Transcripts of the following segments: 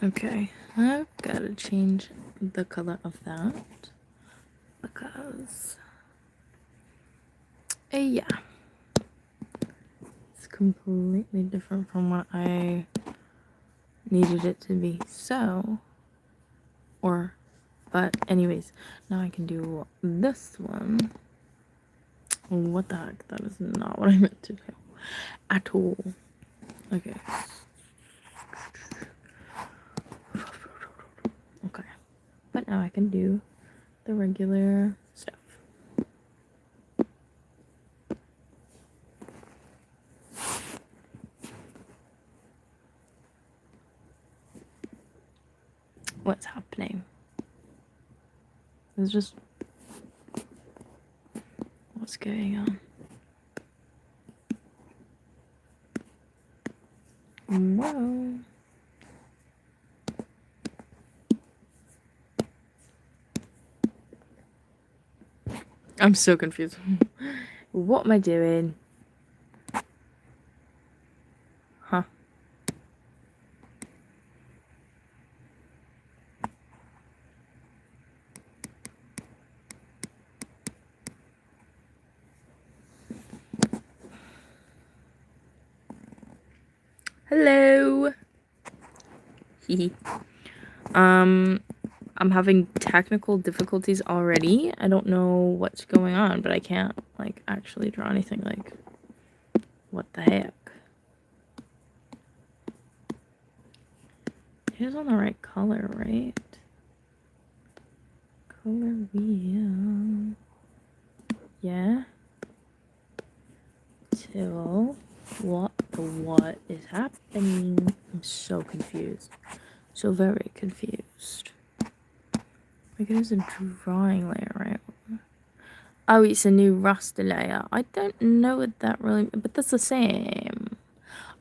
Okay, I've got to change the color of that because, yeah, it's completely different from what I needed it to be. But anyways, now I can do this one. What the heck? That is not what I meant to do at all. Okay. Okay. But now I can do the regular stuff. What's happening? It's just... what's going on? Whoa. I'm so confused. What am I doing? Huh? Hello. Hehe. I'm having technical difficulties already. I don't know what's going on, but I can't, like, actually draw anything. Like, what the heck? It is on the right color, right? Color wheel. Yeah. Till what is happening? I'm so confused. So very confused. Like, it is a drawing layer, right? Oh, it's a new raster layer. I don't know what that really... but that's the same.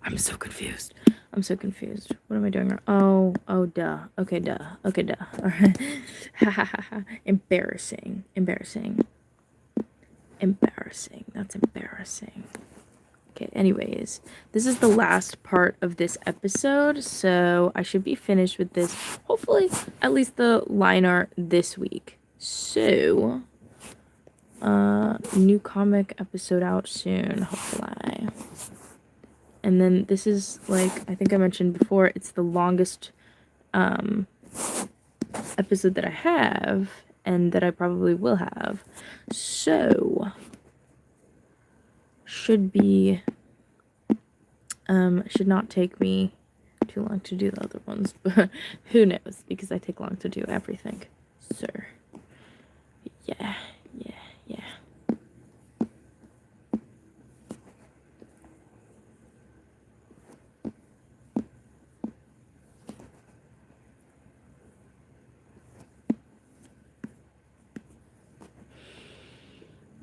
I'm so confused. I'm so confused. What am I doing wrong? Oh, duh. Okay, duh. Okay, duh. Alright. Ha ha ha ha. Embarrassing. Embarrassing. Embarrassing. That's embarrassing. Okay, anyways, this is the last part of this episode, so I should be finished with this, hopefully, at least the line art this week. So, new comic episode out soon, hopefully. And then this is, like, I think I mentioned before, it's the longest, episode that I have, and that I probably will have. So, should not take me too long to do the other ones, but who knows, because I take long to do everything. So, yeah.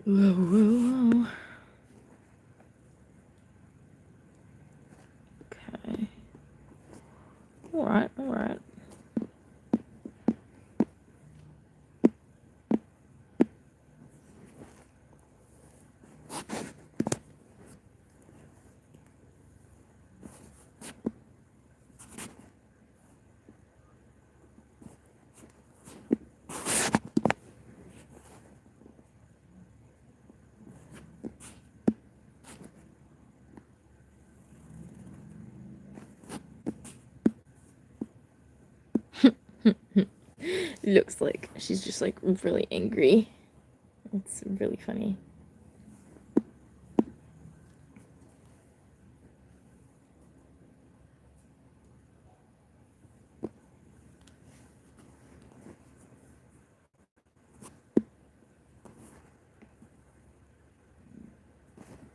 Whoa. Okay. Alright. Looks like she's just, like, really angry. It's really funny.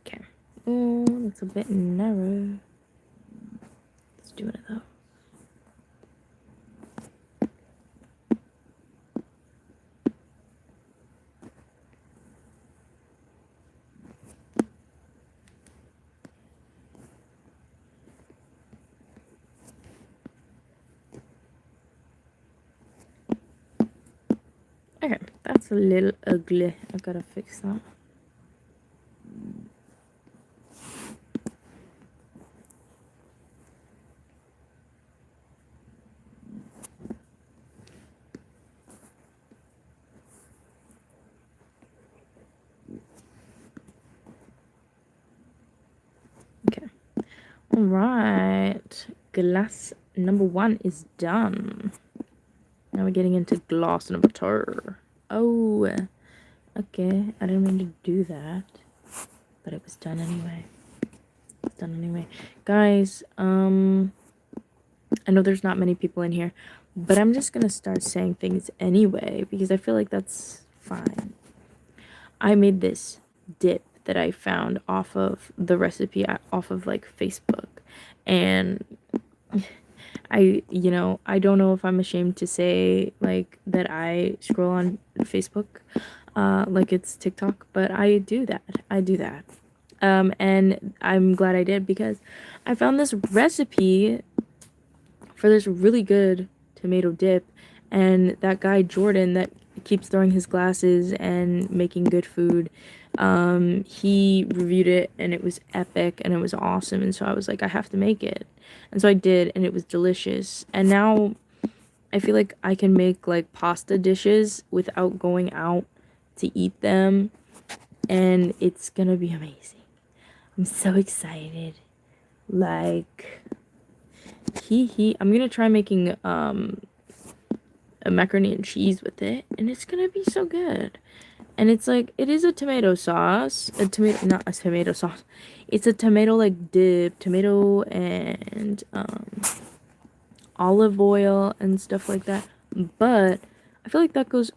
Okay. Oh, that's a bit narrow. Let's do it though. Okay, that's a little ugly. I gotta fix that. Alright. Glass number 1 is done. Now we're getting into glass number 2. Oh, okay. I didn't mean to do that. But it was done anyway. It's done anyway. Guys, I know there's not many people in here, but I'm just gonna start saying things anyway because I feel like that's fine. I made this dip that I found off of the recipe off of like Facebook, and I don't know if I'm ashamed to say like that I scroll on Facebook like it's TikTok, but I do that. And I'm glad I did because I found this recipe for this really good tomato dip, and that guy Jordan that keeps throwing his glasses and making good food, he reviewed it and it was epic and it was awesome, and so I was like, I have to make it, and so I did, and it was delicious. And now I feel like I can make like pasta dishes without going out to eat them, and it's gonna be amazing. I'm so excited. Like, I'm gonna try making a macaroni and cheese with it, and it's gonna be so good. And it's like, it is a tomato sauce, not a tomato sauce. It's a tomato like dip, tomato and olive oil and stuff like that. But I feel like that goes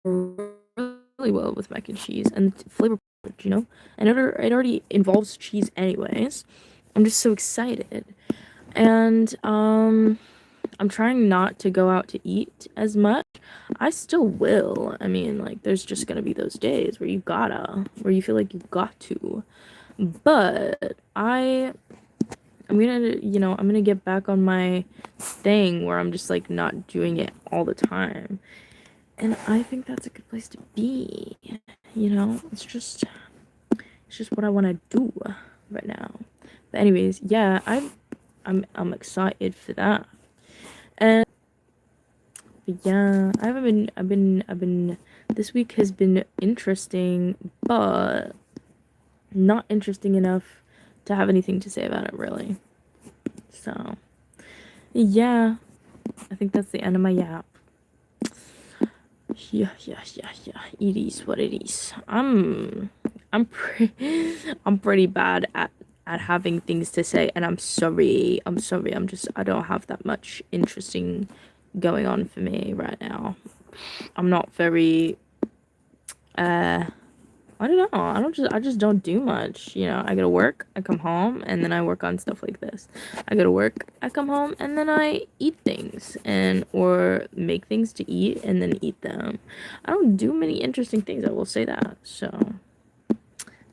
really well with mac and cheese and flavor, you know? And it already involves cheese anyways. I'm just so excited. And I'm trying not to go out to eat as much. I still will. I mean, like, there's just gonna be those days where where you feel like you got to. But I'm gonna get back on my thing where I'm just like not doing it all the time. And I think that's a good place to be. It's just what I want to do right now. But anyways, yeah, I'm excited for that. And yeah, I've been this week has been interesting, but not interesting enough to have anything to say about it really. So yeah, I think that's the end of my yap. Yeah. It is what it is. I'm pretty bad at having things to say, and I'm sorry. I don't have that much interesting going on for me right now. I'm not very I don't know. I just don't do much. I go to work, I come home, and then I work on stuff like this. I go to work, I come home, and then I eat things or make things to eat and then eat them. I don't do many interesting things, I will say that. So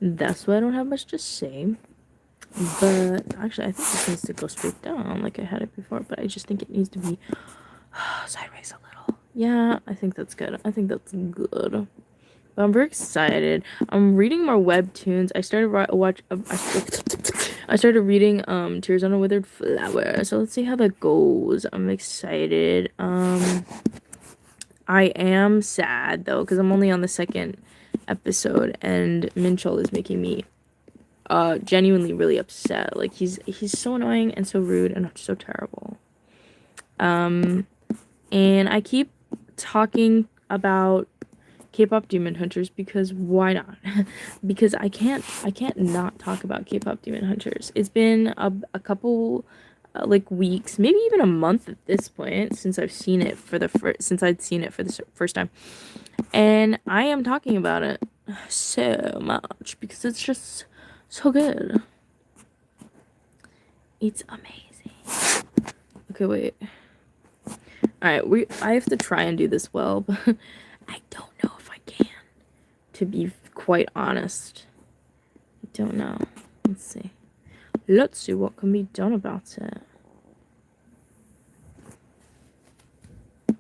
that's why I don't have much to say. But actually, I think this needs to go straight down like I had it before, but I just think it needs to be sideways a little. Yeah, I think that's good. But I'm very excited. I'm reading more webtoons. I started reading Tears on a Withered Flower. So let's see how that goes. I'm excited. I am sad though because I'm only on the second episode, and Minchol is making me genuinely really upset. Like, he's so annoying and so rude and so terrible. And I keep talking about K-pop Demon Hunters because why not? Because I can't not talk about K-pop Demon Hunters. It's been a couple like weeks, maybe even a month at this point since I've seen it for the first time, and I am talking about it so much because it's just so good. It's amazing. Okay, wait. All right, I have to try and do this well, but I don't know if I can, to be quite honest. I don't know. Let's see what can be done about it. I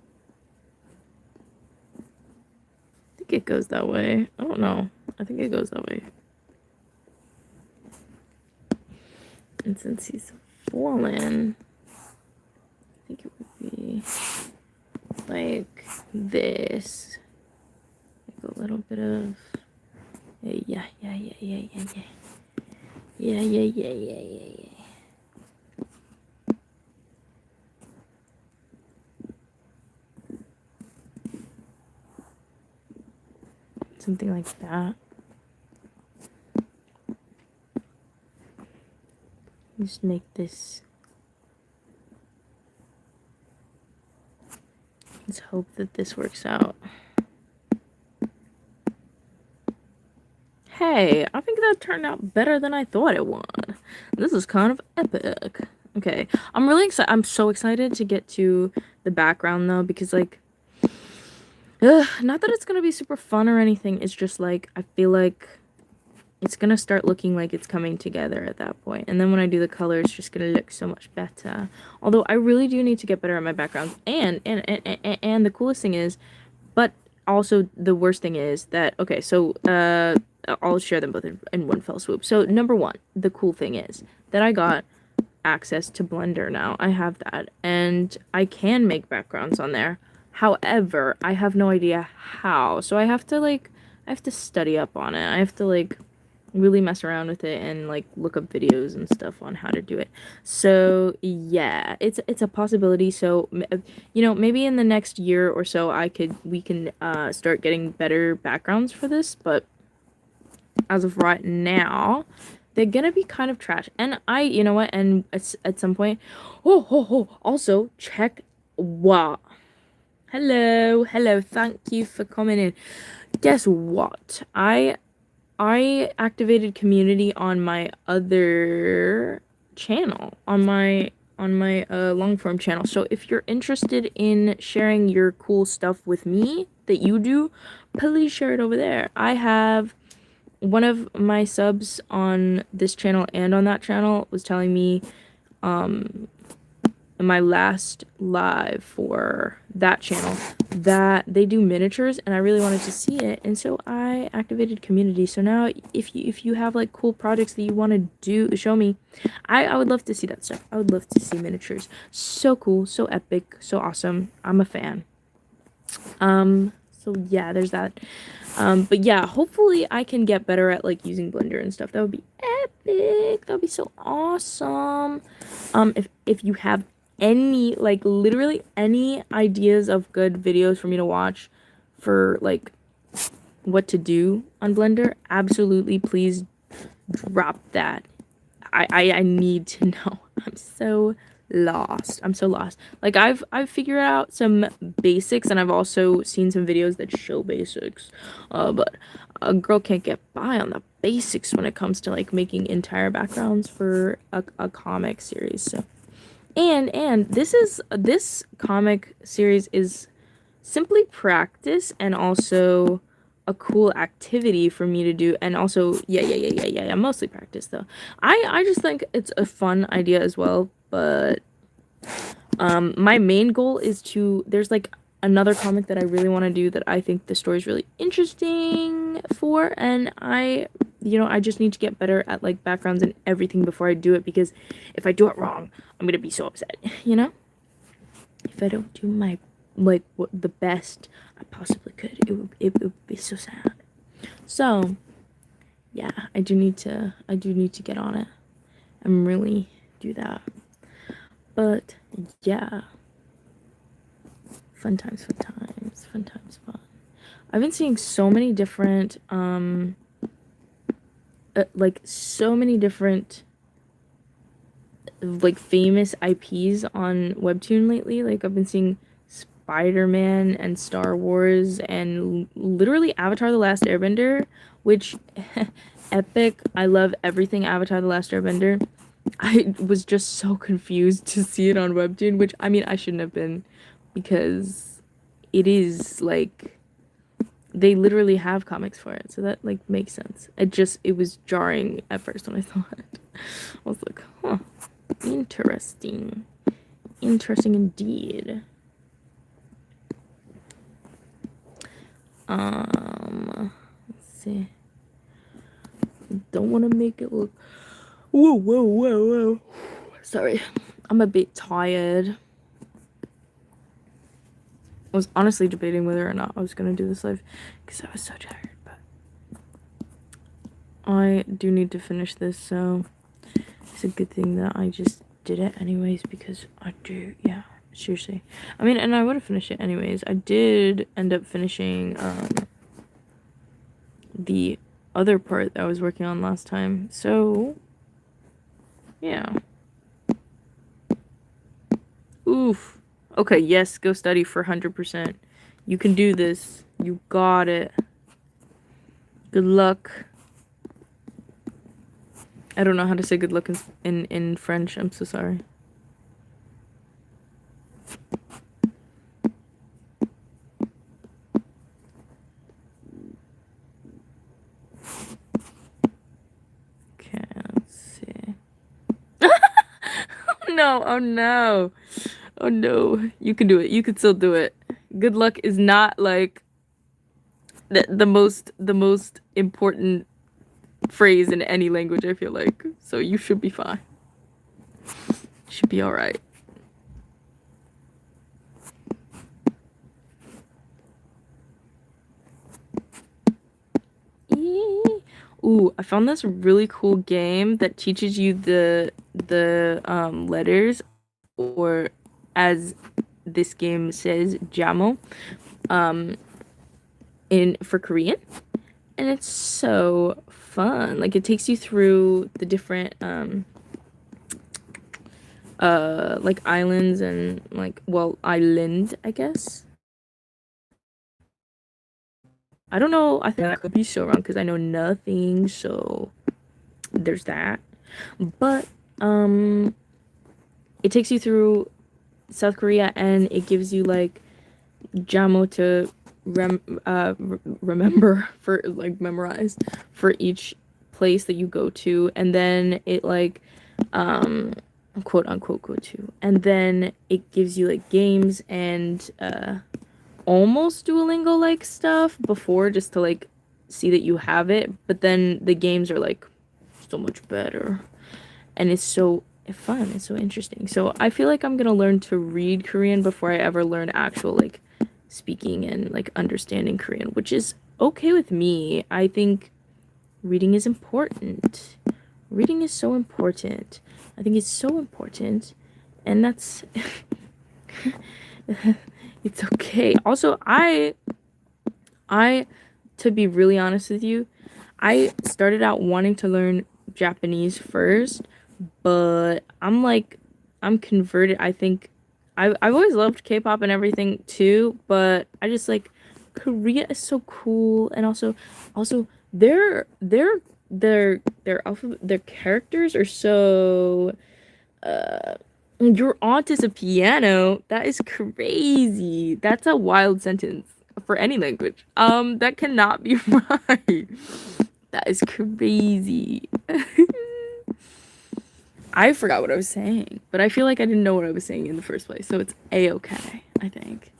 think it goes that way. I don't know. I think it goes that way. And since he's fallen, I think it would be like this. Like a little bit of yeah. Yeah. Something like that. Just make this. Let's hope that this works out. Hey, I think that turned out better than I thought it would. This is kind of epic. Okay, I'm really excited. I'm so excited to get to the background though, because like, not that it's gonna be super fun or anything. It's just like, I feel like it's gonna start looking like it's coming together at that point. And then when I do the color, it's just gonna look so much better. Although I really do need to get better at my backgrounds. And the coolest thing is, but also the worst thing is that, okay, so I'll share them both in one fell swoop. So number one, the cool thing is that I got access to Blender now. I have that, and I can make backgrounds on there. However, I have no idea how. So I have to study up on it. I have to like really mess around with it and like look up videos and stuff on how to do it. So yeah, it's a possibility. So you know, maybe in the next year or so we can start getting better backgrounds for this, but as of right now, they're gonna be kind of trash. And you know what, and at some point, also check what. Hello, thank you for coming in. Guess what? I activated community on my other channel, on my long form channel. So if you're interested in sharing your cool stuff with me that you do, please share it over there. I have one of my subs on this channel and on that channel was telling me in my last live for that channel that they do miniatures, and I really wanted to see it, and so I activated community. So now if you have like cool projects that you want to do, show me. I would love to see that stuff. I would love to see miniatures. So cool, so epic, so awesome. I'm a fan. So yeah, there's that. But yeah, hopefully I can get better at like using Blender and stuff. That would be epic. That would be so awesome. If you have any, like literally any ideas of good videos for me to watch for like what to do on Blender, absolutely please drop that. I need to know. I'm so lost. Like I've figured out some basics, and I've also seen some videos that show basics. But a girl can't get by on the basics when it comes to like making entire backgrounds for a comic series. So and this comic series is simply practice and also a cool activity for me to do, and also yeah, mostly practice though. I just think it's a fun idea as well, but my main goal is to, there's like another comic that I really want to do that I think the story is really interesting for, and I just need to get better at like backgrounds and everything before I do it, because if I do it wrong, I'm gonna be so upset, you know? If I don't do my like what the best I possibly could, it would be so sad. So yeah, I do need to get on it and really do that. But yeah, fun times. I've been seeing so many different like so many different like famous IPs on Webtoon lately. Like I've been seeing Spider-Man and Star Wars and literally Avatar: The Last Airbender, which epic. I love everything Avatar: The Last Airbender. I was just so confused to see it on Webtoon, which I mean I shouldn't have been, because it is like they literally have comics for it, so that like makes sense. It was jarring at first when I saw it. I was like, huh, interesting indeed. Let's see. Don't want to make it look. Whoa. Sorry, I'm a bit tired. I was honestly debating whether or not I was gonna do this live because I was so tired, but I do need to finish this, so it's a good thing that I just did it anyways, because I do, yeah, seriously. I mean, and I would have finished it anyways. I did end up finishing the other part that I was working on last time, so yeah. Oof. Okay, yes, go study for 100%. You can do this. You got it. Good luck. I don't know how to say good luck in French. I'm so sorry. Okay, let's see. Oh no, oh no. Oh no. You can do it. You can still do it. Good luck is not like the most important phrase in any language, I feel like. So you should be fine. Should be alright. Ooh, I found this really cool game that teaches you the letters, or as this game says, jamo, in for Korean, and it's so fun. Like, it takes you through the different like islands and like, well, island, I guess. I don't know. I think I could be so wrong because I know nothing. So there's that. But it takes you through South Korea, and it gives you like jamo to remember, for like memorize for each place that you go to, and then it like quote unquote go to, and then it gives you like games and almost Duolingo like stuff before, just to like see that you have it, but then the games are like so much better, and it's so fun, it's so interesting. So I feel like I'm gonna learn to read Korean before I ever learn actual like speaking and like understanding Korean, which is okay with me. I think reading is important. Reading is so important. I think it's so important, and that's it's okay. Also, I to be really honest with you, I started out wanting to learn Japanese first, but I'm converted. I think I've always loved K-pop and everything too, but I just like Korea is so cool, and also their characters are so your aunt is a piano. That is crazy. That's a wild sentence for any language. That cannot be right. That is crazy. I forgot what I was saying, but I feel like I didn't know what I was saying in the first place, so it's a-okay, I think.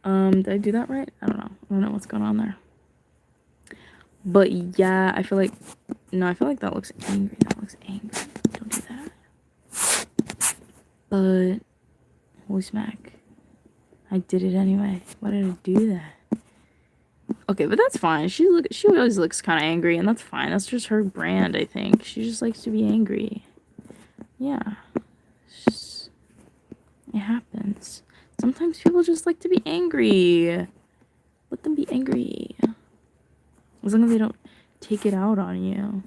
Did I do that right? I don't know. I don't know what's going on there. But yeah, I feel like that looks angry. That looks angry. Don't do that. But holy smack, I did it anyway. Why did I do that? Okay, but that's fine. She always looks kind of angry, and that's fine. That's just her brand, I think. She just likes to be angry. Yeah, it happens. Sometimes people just like to be angry. Let them be angry. As long as they don't take it out on you.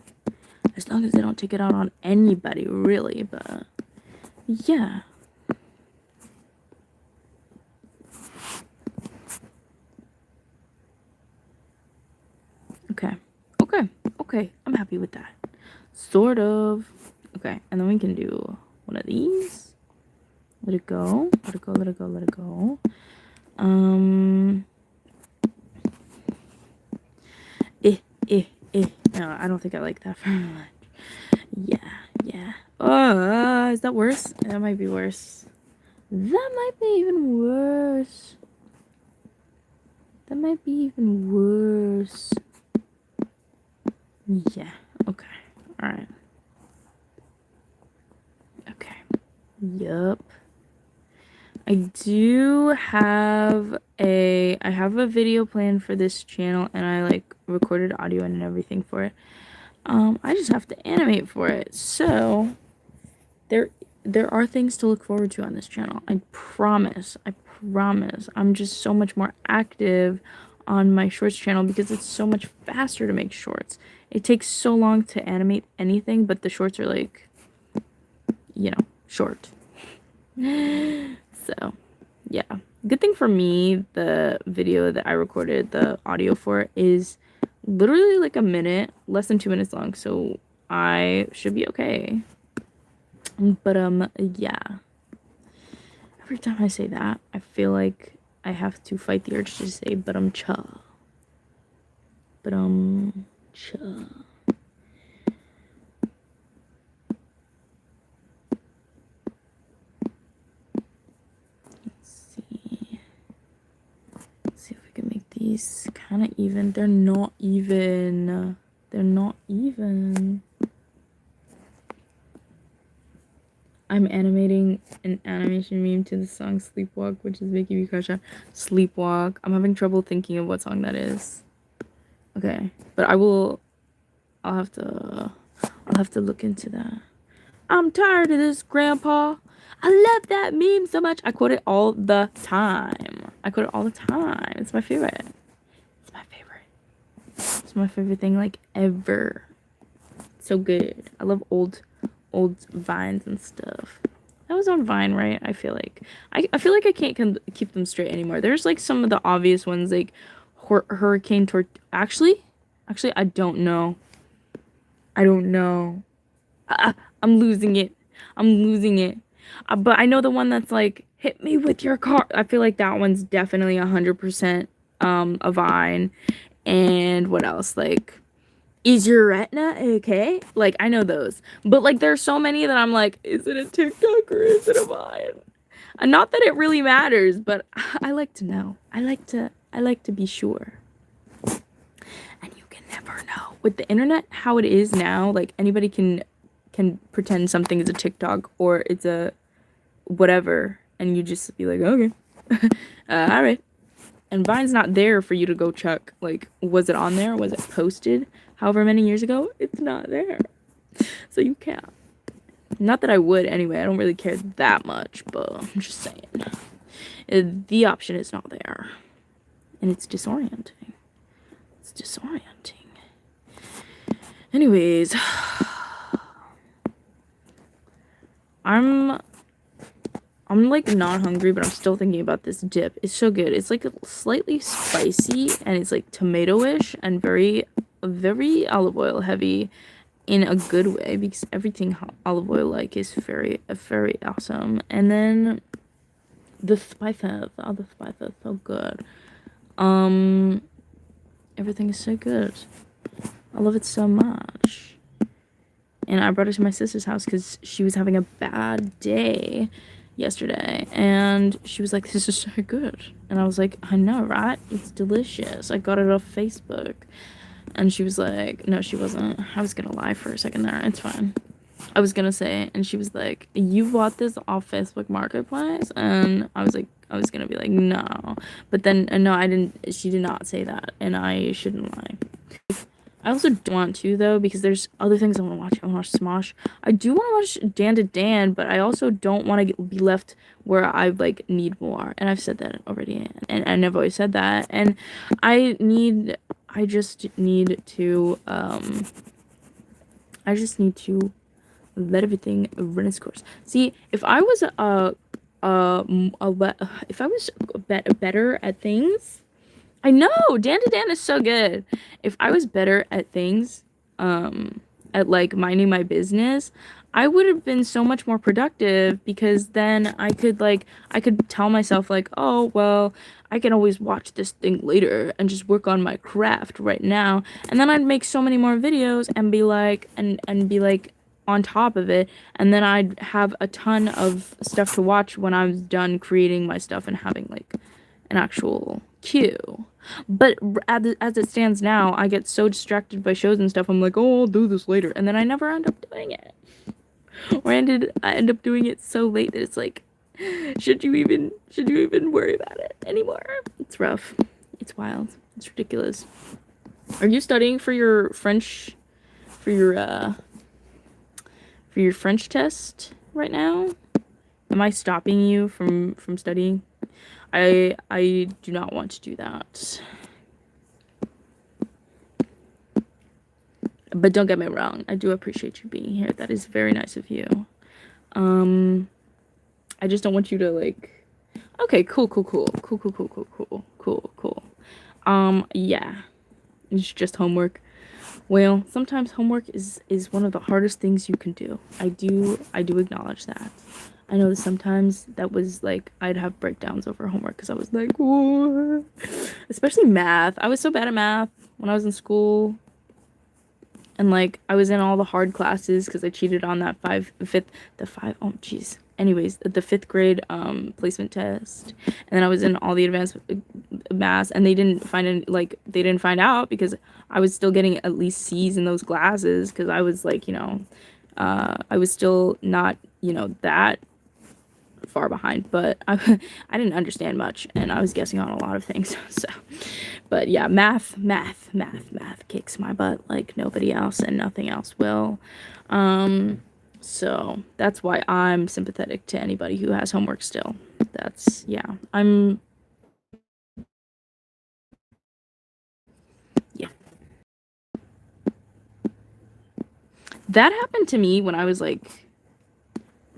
As long as they don't take it out on anybody, really, but yeah. Okay, I'm happy with that. Sort of. Okay, and then we can do one of these. Let it go. Let it go, let it go, let it go. No, I don't think I like that very much. Yeah. Is that worse? That might be worse. That might be even worse. That might be even worse. Yeah, okay. Alright. Okay. Yup. I do have I have a video plan for this channel, and I like recorded audio and everything for it. I just have to animate for it. So there are things to look forward to on this channel. I promise. I'm just so much more active on my shorts channel because it's so much faster to make shorts. It takes so long to animate anything, but the shorts are like, you know, short. So, yeah. Good thing for me, the video that I recorded, the audio for, is literally like a minute, less than 2 minutes long, so I should be okay. But, yeah. Every time I say that, I feel like I have to fight the urge to say, cha. Cha. See if we can make these kind of even. They're not even. I'm animating an animation meme to the song Sleepwalk, which is making me crush on Sleepwalk. I'm having trouble thinking of what song that is. Okay, but I'll have to look into that. I'm tired of this, Grandpa. I love that meme so much. I quote it all the time. It's my favorite. It's my favorite thing, like, ever. It's so good. I love old Vines and stuff. That was on Vine, right? I feel like I can't keep them straight anymore. There's like some of the obvious ones, like Hurricane Actually, I don't know. I'm losing it. But I know the one that's like, hit me with your car. I feel like that one's definitely 100% a Vine. And what else? Like, is your retina okay? Like, I know those. But like, there's so many that I'm like, is it a TikTok or is it a Vine? And not that it really matters, but I like to know. I like to be sure. And you can never know. With the internet, how it is now, like, anybody can pretend something is a TikTok or it's a whatever, and you just be like, okay. All right. And Vine's not there for you to go check, like, was it on there? Was it posted however many years ago? It's not there. So you can't. Not that I would anyway. I don't really care that much, but I'm just saying. The option is not there. And it's disorienting. Anyways. I'm like not hungry, but I'm still thinking about this dip. It's so good. It's like slightly spicy and it's like tomato-ish and very, very olive oil heavy in a good way, because everything olive oil like is very, very awesome. And then the spices, so good. Everything is so good. I love it so much. And I brought it to my sister's house because she was having a bad day yesterday, and she was like, this is so good. And I was like, I know, right? It's delicious. I got it off Facebook. And she was like, no, she wasn't. I was gonna lie for a second there. It's fine. I was gonna say, and she was like, you bought this off Facebook Marketplace? And I was gonna be like, no. But then, no, I didn't. She did not say that, and I shouldn't lie. I also don't want to, though, because there's other things I want to watch. I want to watch Smosh. I do want to watch Dan to Dan, but I also don't want to be left where I, like, need more. And I've said that already, and I've always said that. And I just need to let everything run its course. See, if I was better at things. I know, Dan to Dan is so good. If I was better at things, at like minding my business, I would have been so much more productive, because then I could tell myself like, oh, well, I can always watch this thing later and just work on my craft right now. And then I'd make so many more videos and be like, and be like on top of it. And then I'd have a ton of stuff to watch when I was done creating my stuff and having like an actual queue. But as it stands now, I get so distracted by shows and stuff. I'm like, oh, I'll do this later, and then I never end up doing it. Or I end up doing it so late that it's like, should you even worry about it anymore? It's rough. It's wild. It's ridiculous. Are you studying for your French for your French test right now? Am I stopping you from studying? I do not want to do that. But don't get me wrong, I do appreciate you being here. That is very nice of you. I just don't want you to like. Okay, cool. Yeah, it's just homework. Well, sometimes homework is one of the hardest things you can do. I do acknowledge that. I know that sometimes that was like I'd have breakdowns over homework because I was like, what? Especially math. I was so bad at math when I was in school. And like I was in all the hard classes because I cheated on that oh jeez. Anyways, the 5th grade placement test, and then I was in all the advanced math, and they didn't find out because I was still getting at least C's in those classes because I was like, I was still not, that far behind, but I didn't understand much, and I was guessing on a lot of things. So, but yeah, math kicks my butt like nobody else, and nothing else will. So that's why I'm sympathetic to anybody who has homework still. That's, yeah, yeah. That happened to me when I was like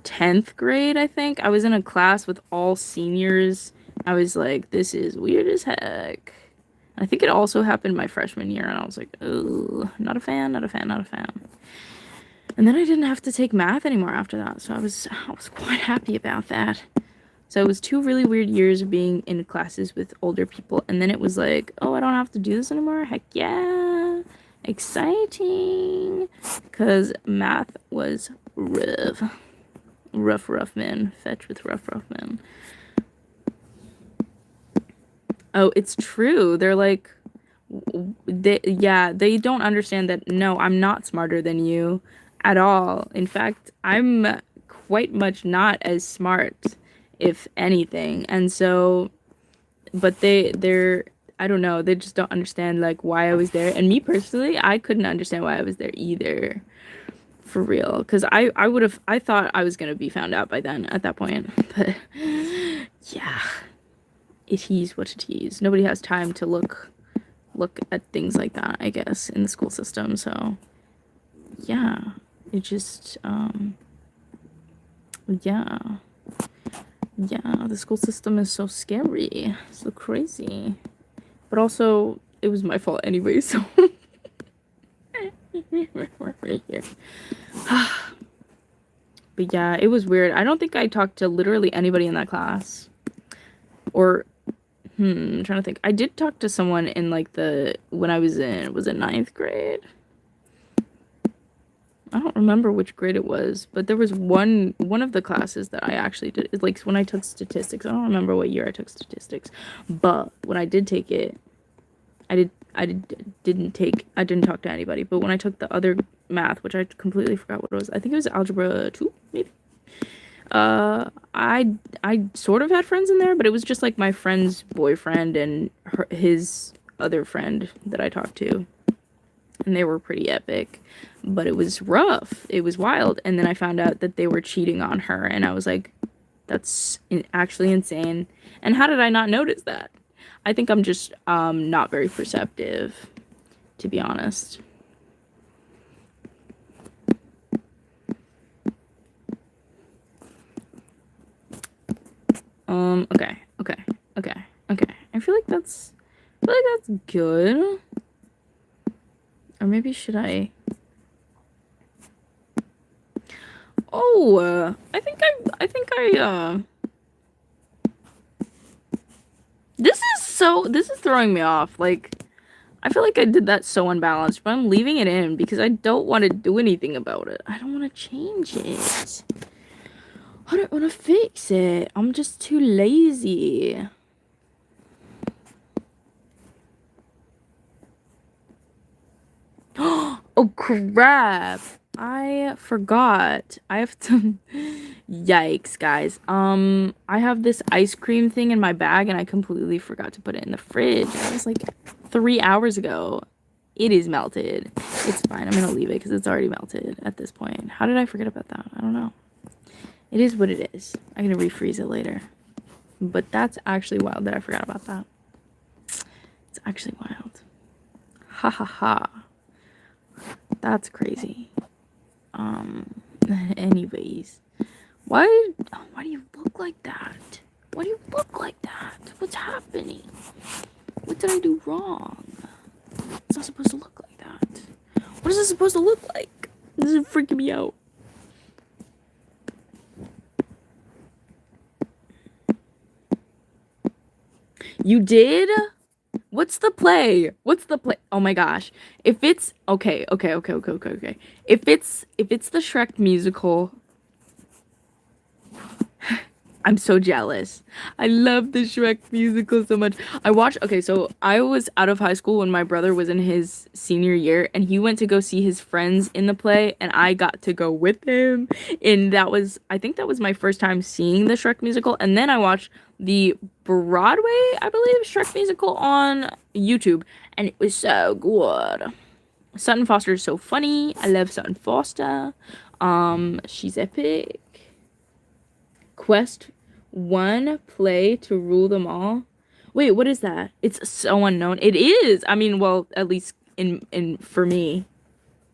10th grade, I think. I was in a class with all seniors. I was like, this is weird as heck. I think it also happened my freshman year, and I was like, oh, not a fan. And then I didn't have to take math anymore after that, so I was quite happy about that. So it was 2 really weird years of being in classes with older people, and then it was like, oh, I don't have to do this anymore? Heck yeah! Exciting! Because math was rough. Rough man. Fetch with rough man. Oh, it's true. They're like, they don't understand that, no, I'm not smarter than you at all. In fact, I'm quite much not as smart, if anything. And so, but they're, I don't know, they just don't understand like why I was there. And me personally, I couldn't understand why I was there either. For real. Because I thought I was going to be found out by then at that point. But yeah, it is what it is. Nobody has time to look at things like that, I guess, in the school system. So yeah, it just the school system is so scary, so crazy, but also it was my fault anyway, so right here. But yeah, it was weird. I don't think I talked to literally anybody in that class. Or I'm trying to think. I did talk to someone in like when I was in, was it 9th grade? I don't remember which grade it was, but there was one of the classes that I actually did, like when I took statistics. I don't remember what year I took statistics, but when I did take it, I didn't talk to anybody. But when I took the other math, which I completely forgot what it was, I think it was algebra 2, maybe. I sort of had friends in there, but it was just like my friend's boyfriend and his other friend that I talked to, and they were pretty epic, but it was rough. It was wild. And then I found out that they were cheating on her, and I was like, that's actually insane. And how did I not notice that? I think I'm just not very perceptive, to be honest. Okay. I feel like that's good. Or maybe should I? Oh, I think I this is throwing me off. Like, I feel like I did that so unbalanced, but I'm leaving it in because I don't want to do anything about it. I don't want to change it. I don't want to fix it. I'm just too lazy. Oh, crap. I forgot. I have to... Yikes, guys. I have this ice cream thing in my bag, and I completely forgot to put it in the fridge. That was like 3 hours ago. It is melted. It's fine. I'm gonna leave it because it's already melted at this point. How did I forget about that? I don't know. It is what it is. I'm gonna refreeze it later. But that's actually wild that I forgot about that. It's actually wild. Ha ha ha. That's crazy. Anyways. Why do you look like that? Why do you look like that? What's happening? What did I do wrong? It's not supposed to look like that. What is this supposed to look like? This is freaking me out. You did? What's the play? What's the play? Oh my gosh. If it's okay. If it's the Shrek musical, I'm so jealous. I love the Shrek musical so much. So I was out of high school when my brother was in his senior year, and he went to go see his friends in the play, and I got to go with him. And I think that was my first time seeing the Shrek musical. And then I watched the Broadway, I believe, Shrek musical on YouTube, and it was so good. Sutton Foster is so funny. I love Sutton Foster. She's epic. Quest 1 play to rule them all. Wait, what is that? It's so unknown. It is. I mean, well, at least in for me.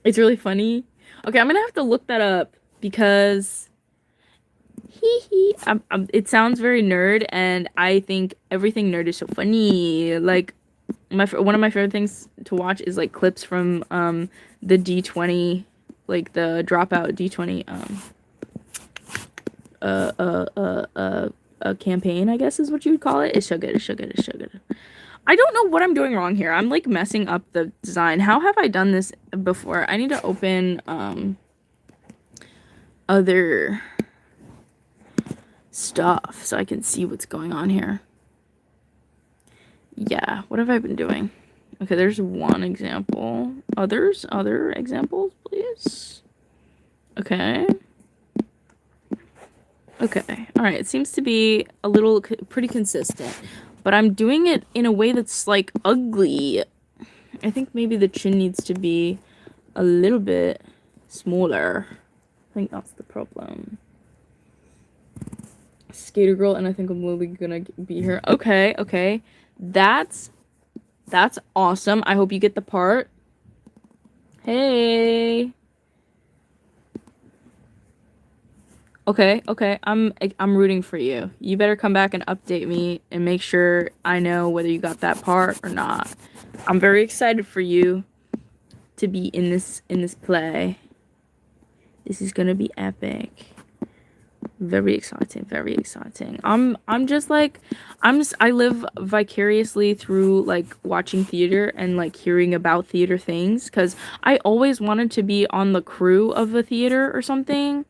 It's really funny. Okay, I'm gonna have to look that up because it sounds very nerd, and I think everything nerd is so funny. Like one of my favorite things to watch is like clips from the D20, like the Dropout D20 a campaign, I guess is what you would call it. It's so good. It's so good. It's so good. I don't know what I'm doing wrong here. I'm like messing up the design. How have I done this before? I need to open other stuff so I can see what's going on here. Yeah, what have I been doing? Okay, there's one example. Other examples, please. Okay. Okay, all right, it seems to be a little pretty consistent, but I'm doing it in a way that's like ugly. I think maybe the chin needs to be a little bit smaller. I think that's the problem. Skater girl, and I think I'm literally gonna be here. Okay, that's awesome. I hope you get the part. Hey. Okay, I'm rooting for you. You better come back and update me and make sure I know whether you got that part or not. I'm very excited for you to be in this play. This is gonna be epic. Very exciting. I'm just like I live vicariously through like watching theater and like hearing about theater things, because I always wanted to be on the crew of a theater or something.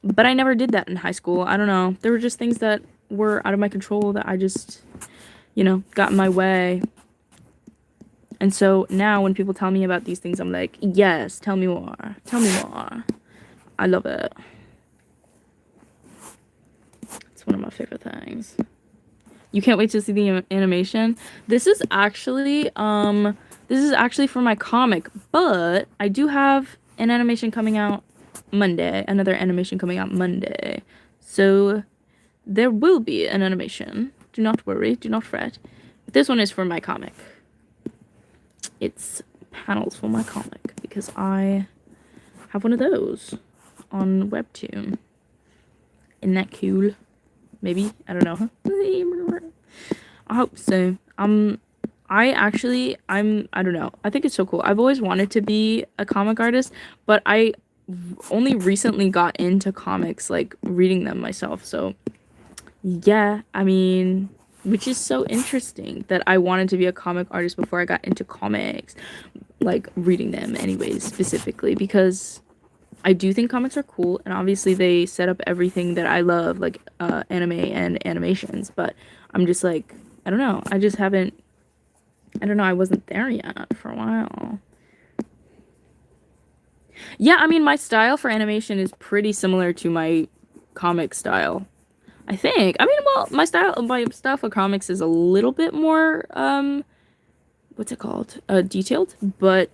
But I never did that in high school. I don't know. There were just things that were out of my control that I just, got in my way. And so now when people tell me about these things, I'm like, yes, tell me more. Tell me more. I love it. It's one of my favorite things. You can't wait to see the animation. This is actually for my comic, but I do have an animation coming out Monday, another animation coming out Monday. So there will be an animation. Do not worry, do not fret. But this one is for my comic. It's panels for my comic because I have one of those on Webtoon. Isn't that cool? Maybe? I don't know. I hope so. I don't know. I think it's so cool. I've always wanted to be a comic artist, but I only recently got into comics, like reading them myself. So yeah, I mean, which is so interesting that I wanted to be a comic artist before I got into comics, like reading them anyways, specifically because I do think comics are cool, and obviously they set up everything that I love, like anime and animations, but I'm just like, I don't know, I wasn't there yet for a while. Yeah, I mean, my style for animation is pretty similar to my comic style, I think. I mean, well, my style for comics is a little bit more, what's it called? Detailed, but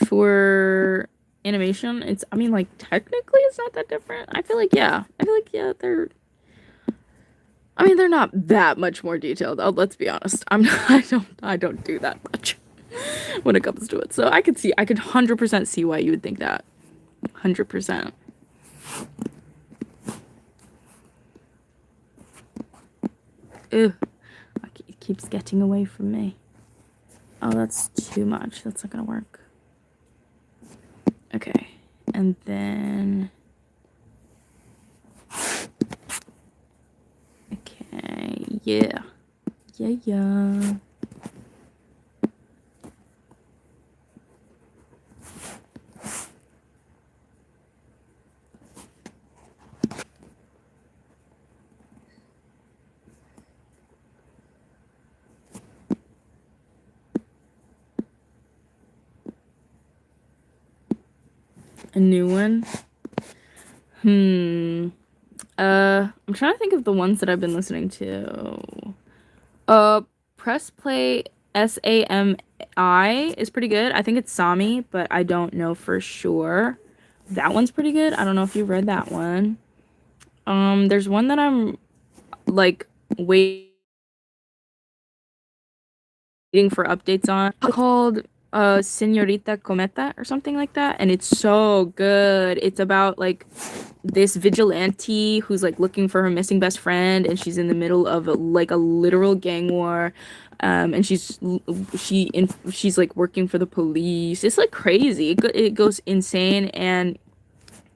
for animation, it's, I mean, like, technically it's not that different. I feel like, yeah. They're, I mean, they're not that much more detailed. Oh, let's be honest. I don't do that much when it comes to it. So I could 100% see why you would think that. 100%. Ew. It keeps getting away from me. Oh, that's too much. That's not gonna work. Okay. And then... Okay. Yeah. Yeah. A new one? I'm trying to think of the ones that I've been listening to. Press Play SAMI is pretty good. I think it's Sami, but I don't know for sure. That one's pretty good. I don't know if you read that one. There's one that I'm like waiting for updates on called Señorita Cometa or something like that, and it's so good. It's about like this vigilante who's like looking for her missing best friend, and she's in the middle of like a literal gang war, and she's like working for the police. It's like crazy. It goes insane, and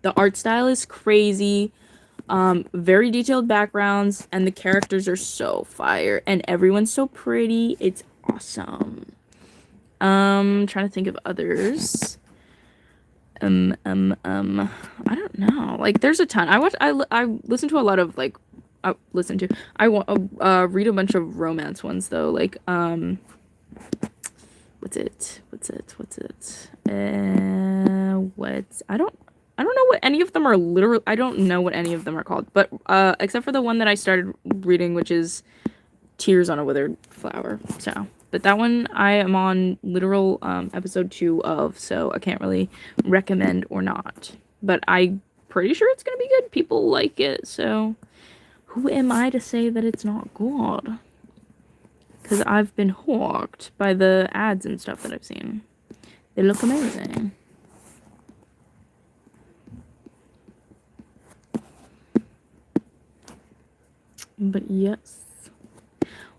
the art style is crazy. Very detailed backgrounds, and the characters are so fire, and everyone's so pretty. It's awesome. Trying to think of others. I don't know. Like, there's a ton. I listen to a lot of like, I want read a bunch of romance ones though. Like, what's it? I don't know what any of them are literally. I don't know what any of them are called, but except for the one that I started reading, which is Tears on a Withered Flower. So, but that one I am on literal episode 2 of, so I can't really recommend or not. But I'm pretty sure it's gonna be good. People like it, so who am I to say that it's not good? Because I've been hooked by the ads and stuff that I've seen. They look amazing. But yes.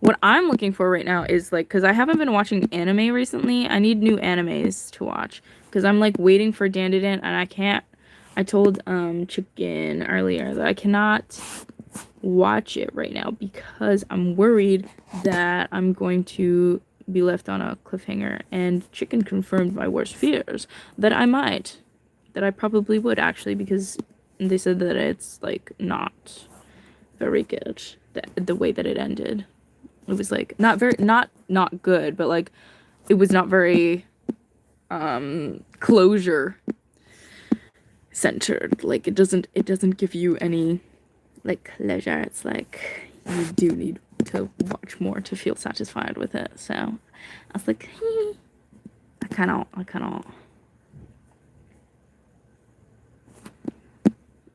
What I'm looking for right now is like, because I haven't been watching anime recently. I need new animes to watch. Because I'm like waiting for Dandadan, and I can't. I told Chicken earlier that I cannot watch it right now because I'm worried that I'm going to be left on a cliffhanger. And Chicken confirmed my worst fears that I probably would actually, because they said that it's like not very good, the way that it ended. It was like not good, but like it was not very closure centered. Like it doesn't give you any like closure. It's like you do need to watch more to feel satisfied with it. So I was like, I cannot.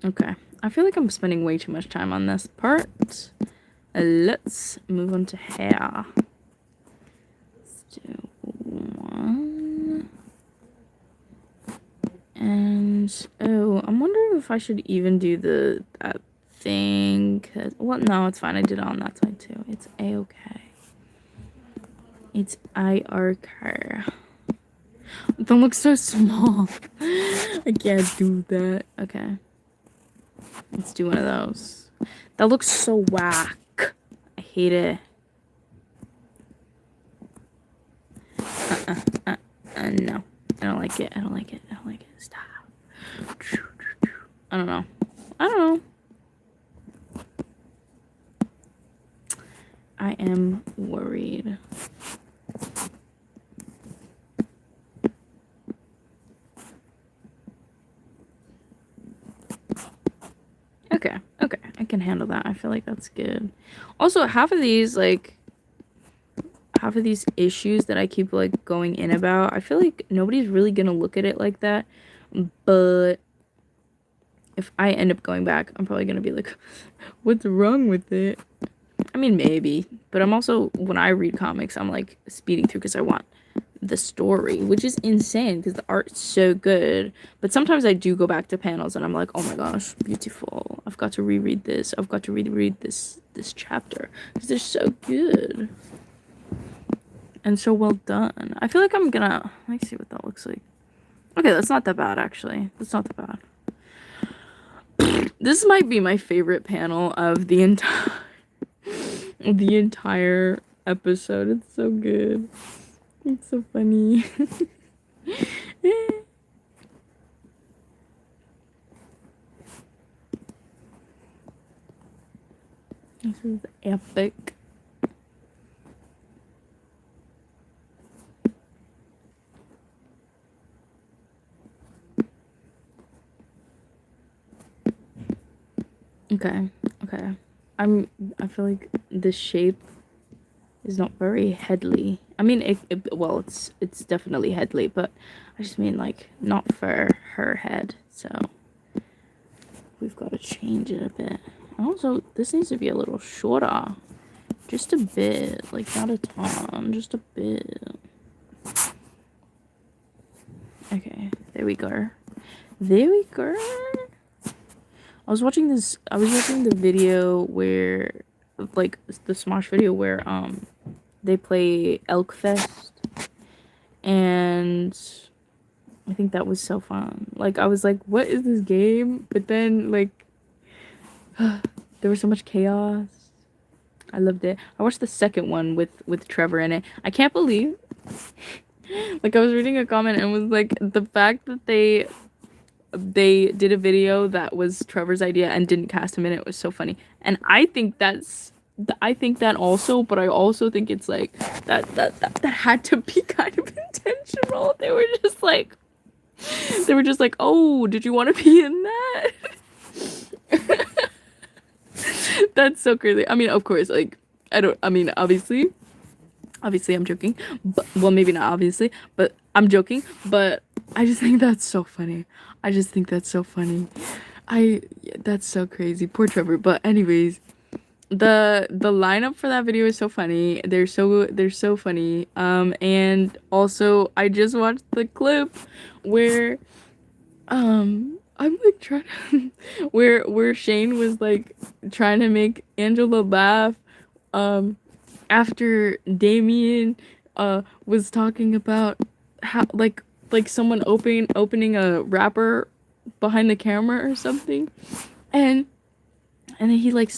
Okay. I feel like I'm spending way too much time on this part. Let's move on to hair. Let's do one. And, oh, I'm wondering if I should even do that thing. Well, no, it's fine. I did it on that side too. It's A-okay. It's I-R-K. That looks so small. I can't do that. Okay. Let's do one of those. That looks so whack. I hate it. No. I don't like it. Stop. I don't know. I am worried. Okay. I can handle that. I feel like that's good. Also, half of these, like, half of these issues that I keep like going in about, I feel like nobody's really gonna look at it like that. But if I end up going back, I'm probably gonna be like, what's wrong with it? I mean, maybe. But I'm also, when I read comics, I'm like speeding through because I want the story, which is insane because the art's so good. But sometimes I do go back to panels and I'm like, oh my gosh, beautiful. I've got to reread this. I've got to reread this chapter because they're so good and so well done. I feel like I'm gonna, let me see what that looks like. Okay, that's not that bad actually. That's not that bad. This might be my favorite panel of the entire episode. It's so good. It's so funny. This is epic. Okay. I feel like the shape is not very headly. I mean, well, it's definitely headly, but I just mean like not for her head. So we've got to change it a bit. Also, this needs to be a little shorter, just a bit, like not a ton, just a bit. Okay, there we go. I was watching the video where, like, the Smosh video where, they play Elk Fest, and I think that was so fun. Like, I was like, what is this game? But then, like, there was so much chaos. I loved it. I watched the second one with Trevor in it. I can't believe, like, I was reading a comment and was like, the fact that they did a video that was Trevor's idea and didn't cast him in it was so funny. And I think that also, but I also think it's like that had to be kind of intentional. They were just like, oh, did you want to be in that? That's so crazy. I mean, of course, like, obviously I'm joking, but, well, maybe not obviously, but I'm joking, but I just think that's so funny. That's so crazy. Poor Trevor. But anyways, the lineup for that video is so funny. They're so funny. And also I just watched the clip where I'm like trying to where Shane was like trying to make Angela laugh after Damien was talking about how like someone opening a wrapper behind the camera or something, and then he like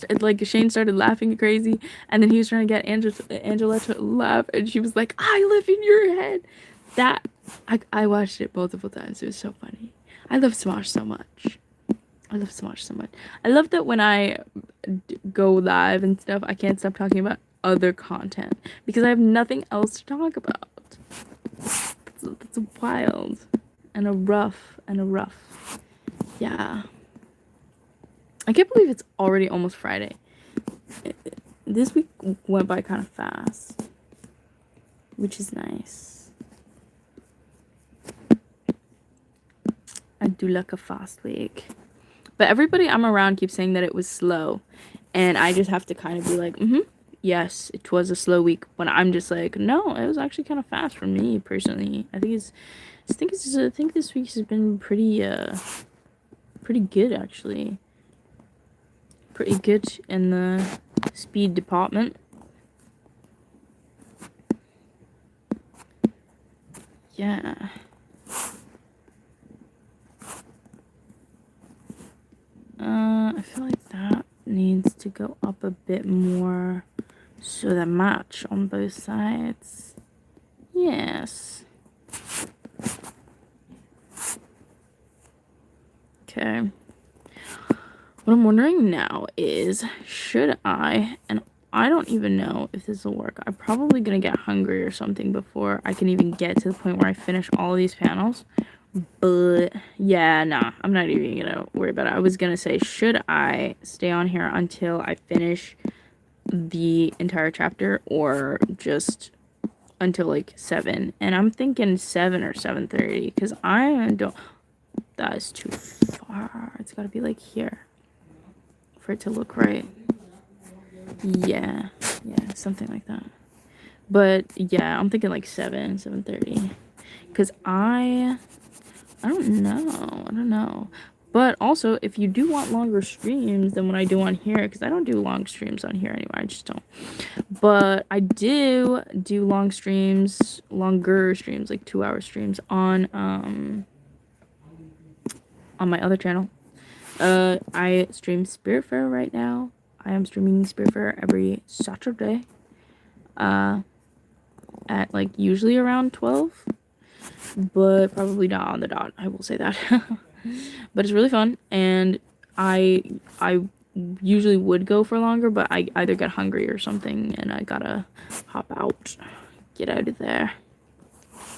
Shane started laughing crazy, and then he was trying to get Angela to laugh, and she was like, I live in your head. That I watched it multiple times. It was so funny. I love Smosh so much. I love that when I go live and stuff, I can't stop talking about other content because I have nothing else to talk about. That's wild and a rough. Yeah. I can't believe it's already almost Friday. This week went by kind of fast, which is nice. I do like a fast week. But everybody I'm around keeps saying that it was slow. And I just have to kind of be like, yes, it was a slow week. When I'm just like, no, it was actually kind of fast for me personally. I think this week has been pretty good actually. Pretty good in the speed department. Yeah. I feel like that needs to go up a bit more so they match on both sides. Yes. Okay. What I'm wondering now is, should I, and I don't even know if this will work. I'm probably gonna get hungry or something before I can even get to the point where I finish all of these panels. But yeah, nah, I'm not even gonna worry about it. I was gonna say, should I stay on here until I finish the entire chapter, or just until like 7, and I'm thinking 7 or 7:30 because I don't. That is too far. It's got to be like here for it to look right. Yeah, something like that. But yeah, I'm thinking like 7:30 because I don't know. But also, if you do want longer streams than what I do on here, because I don't do long streams on here anymore, I just don't. But I do longer streams, like 2-hour streams on my other channel. I stream Spiritfarer right now. I am streaming Spiritfarer every Saturday. At like usually around 12. But probably not on the dot. I will say that. But it's really fun, and I usually would go for longer, but I either get hungry or something, and I gotta hop out, get out of there.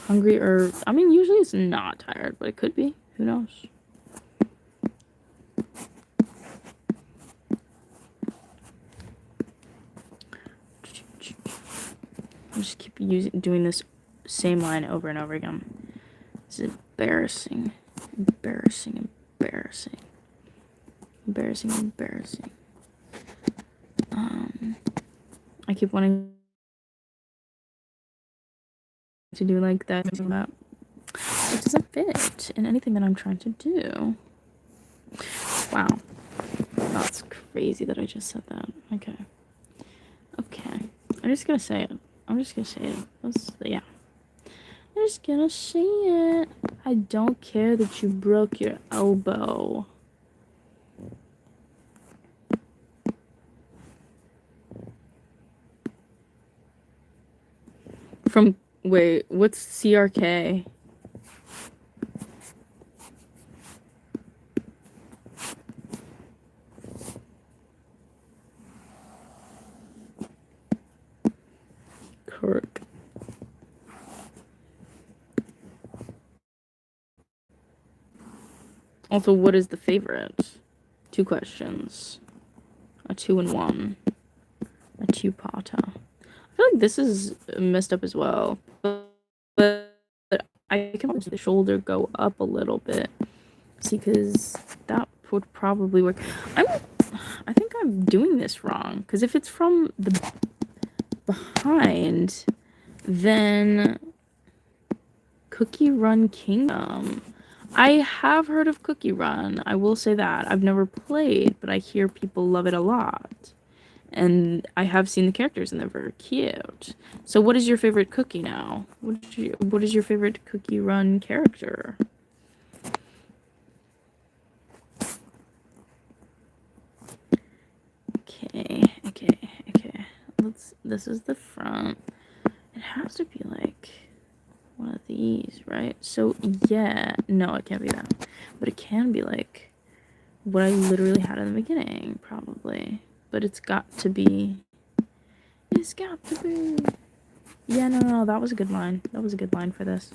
Hungry, or I mean, usually it's not tired, but it could be. Who knows? I'll just keep doing this same line over and over again. It's embarrassing. I keep wanting to do like that, but it doesn't fit in anything that I'm trying to do. Wow. That's crazy that I just said that. Okay. I'm just gonna say it. Yeah. I'm just gonna say it. I don't care that you broke your elbow. Wait, what's CRK? Kirk. Also, what is the favorite? 2 questions. A 2 and 1. A 2-parter. I feel like this is messed up as well. But I can let the shoulder go up a little bit. See, because that would probably work. I think I'm doing this wrong. Because if it's from the behind, then Cookie Run Kingdom. I have heard of Cookie Run. I will say that. I've never played, but I hear people love it a lot. And I have seen the characters, and they're very cute. So what is your favorite cookie now? What is your favorite Cookie Run character? Okay. This is the front. It has to be like one of these, right? So yeah, no, it can't be that. But it can be like what I literally had in the beginning, probably. But it's got to be. Yeah, no, that was a good line. That was a good line for this.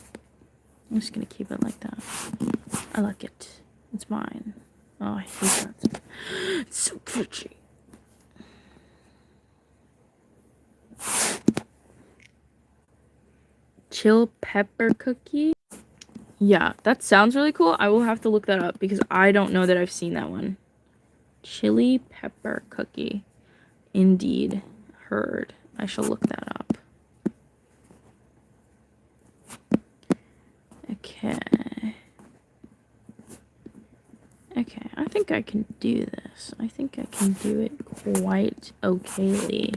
I'm just gonna keep it like that. I like it. It's mine. Oh, I hate that. It's so pretty. Chill pepper cookie? Yeah, that sounds really cool. I will have to look that up because I don't know that I've seen that one. Chili pepper cookie. Indeed. Heard. I shall look that up. Okay. I think I can do this. I think I can do it quite okayly.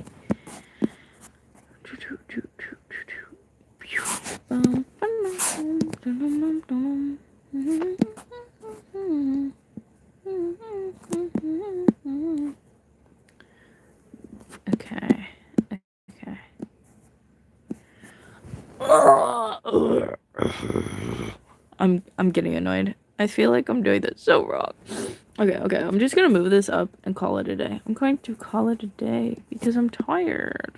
Okay. I'm getting annoyed. I feel like I'm doing this so wrong. Okay. I'm just gonna move this up and call it a day. I'm going to call it a day because I'm tired.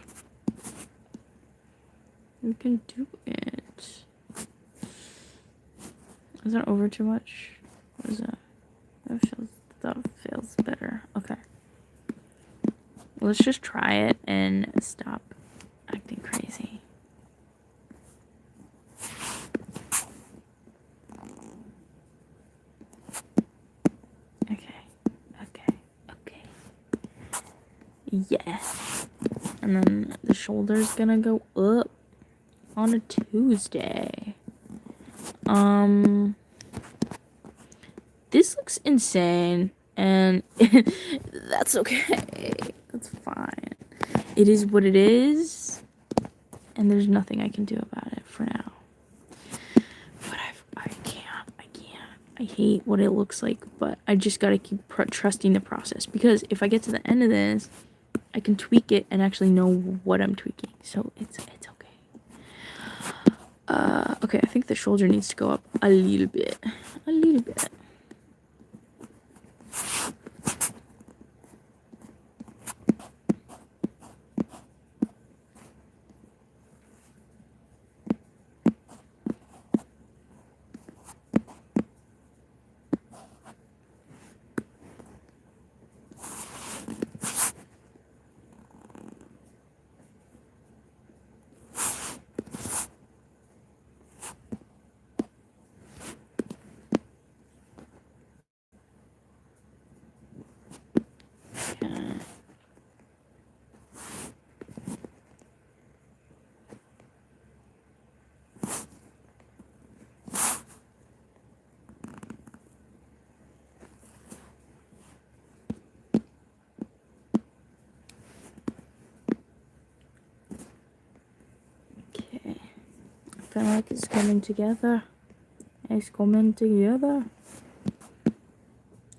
We can do it. Is that over too much? What is that? That feels better. Okay. Let's just try it and stop acting crazy. Yeah. And then the shoulder's gonna go up on a Tuesday. This looks insane, and that's okay. That's fine. It is what it is, and there's nothing I can do about it for now. But I can't. I hate what it looks like, but I just gotta keep trusting the process, because if I get to the end of this, I can tweak it and actually know what I'm tweaking. So it's okay. Okay, I think the shoulder needs to go up a little bit. A little bit. Okay. I feel like it's coming together. It's coming together.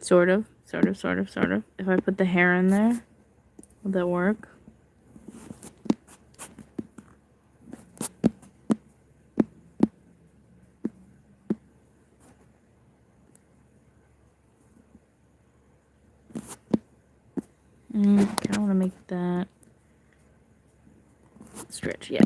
Sort of. If I put the hair in there, will that work? I kind of want to make that stretch. Yeah.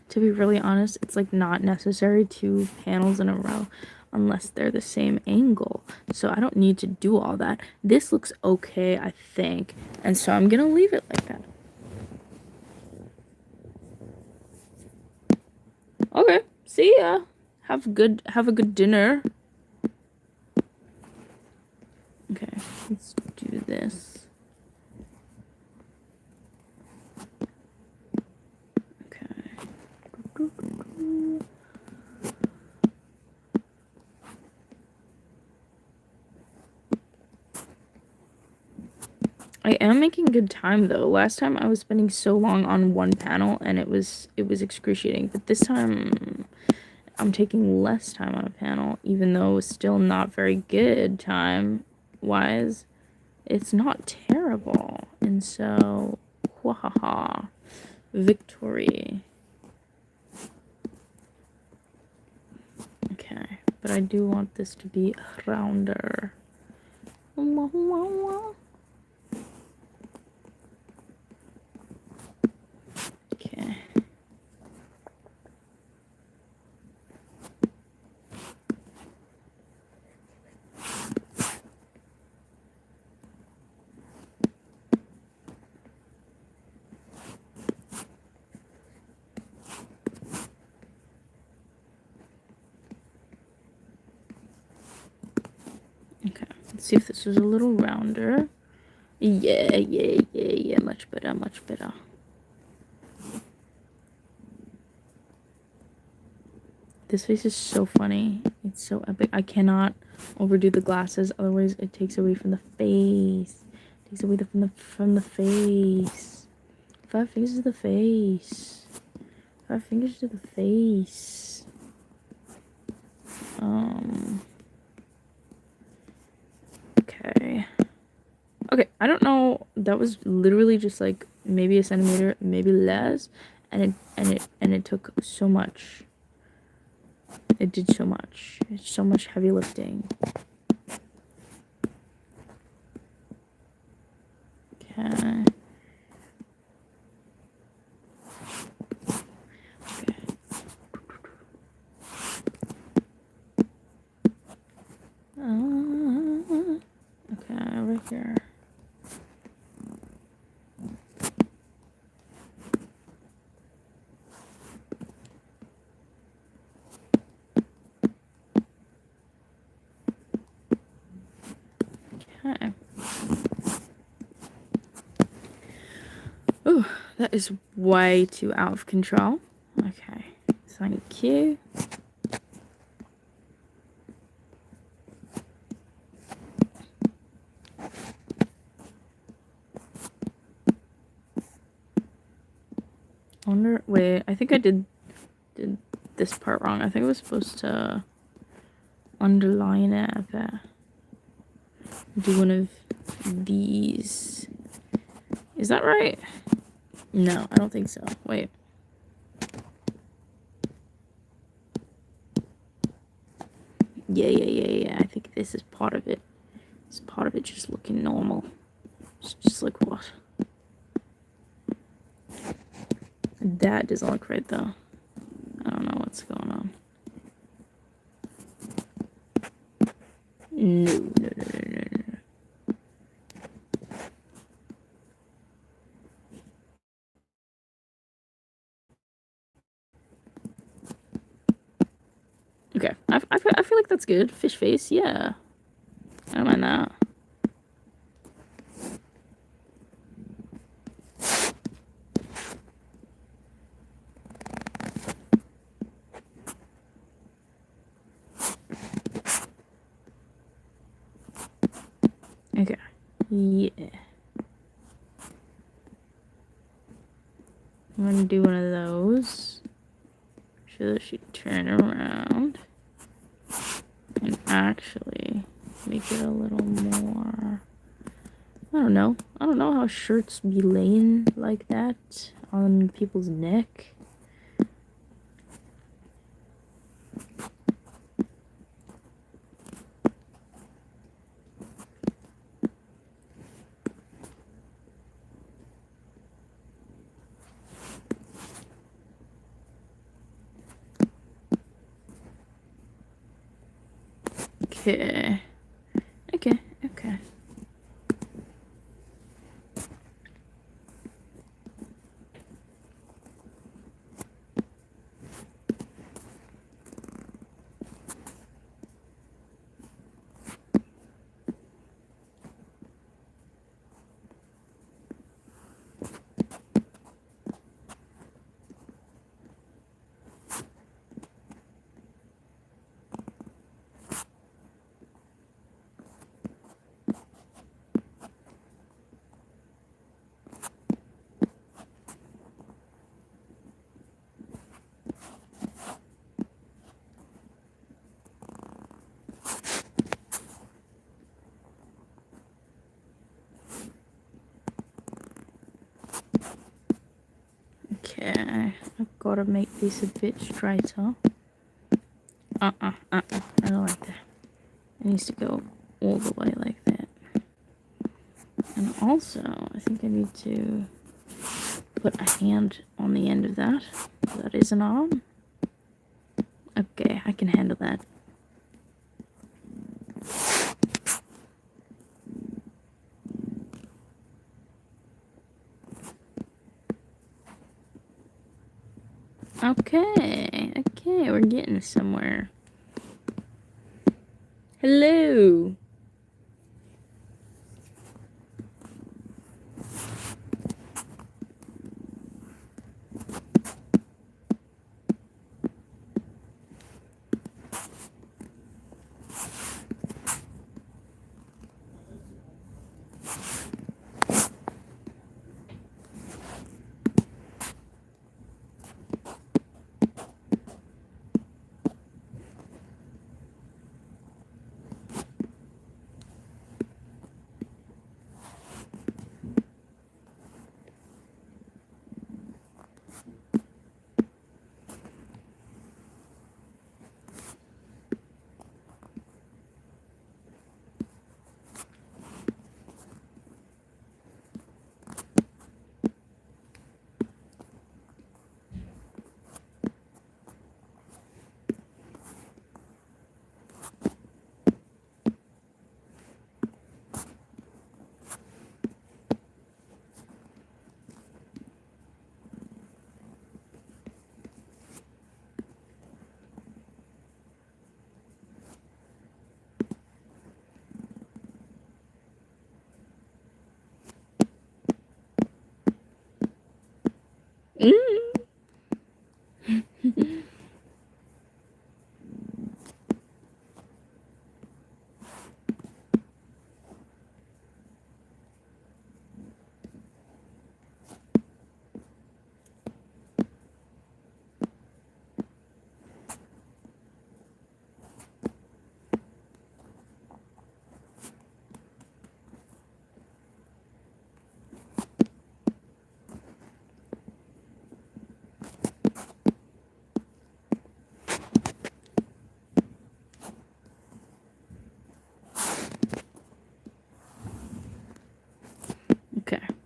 To be really honest, it's like not necessary 2 panels in a row unless they're the same angle. So I don't need to do all that. This looks okay, I think. And so I'm gonna leave it like that. Okay, see ya. Have a good dinner. Okay, let's do this. I am making good time though. Last time I was spending so long on one panel and it was excruciating. But this time I'm taking less time on a panel, even though it's still not very good time wise. It's not terrible. And so wahaha. Victory. Okay. But I do want this to be rounder. Okay. Okay, let's see if this is a little rounder. Yeah, much better. This face is so funny. It's so epic. I cannot overdo the glasses, otherwise it takes away from the face. It takes away from the face. 5 fingers to the face. 5 fingers to the face. Okay, I don't know. That was literally just like maybe a centimeter, maybe less, and it took so much. It did so much. It's so much heavy lifting. Okay. Okay, over here. Okay. That is way too out of control. Okay, thank you. I wonder, wait, I think I did this part wrong. I think I was supposed to underline it a bit. Do one of these. Is that right? No, I don't think so. Wait. Yeah. I think this is part of it. It's part of it just looking normal. It's just like what? That doesn't look right though. I don't know what's going on. No. Okay, I feel like that's good. Fish face, yeah. I don't mind that. Okay, yeah. I'm gonna do one of those. Sure that she turn around and actually make it a little more. I don't know how shirts be laying like that on people's neck. Okay. Okay, I've got to make this a bit straighter. I don't like that. It needs to go all the way like that. And also, I think I need to put a hand on the end of that. That is an arm. Okay, I can handle that. Okay, we're getting somewhere. Hello.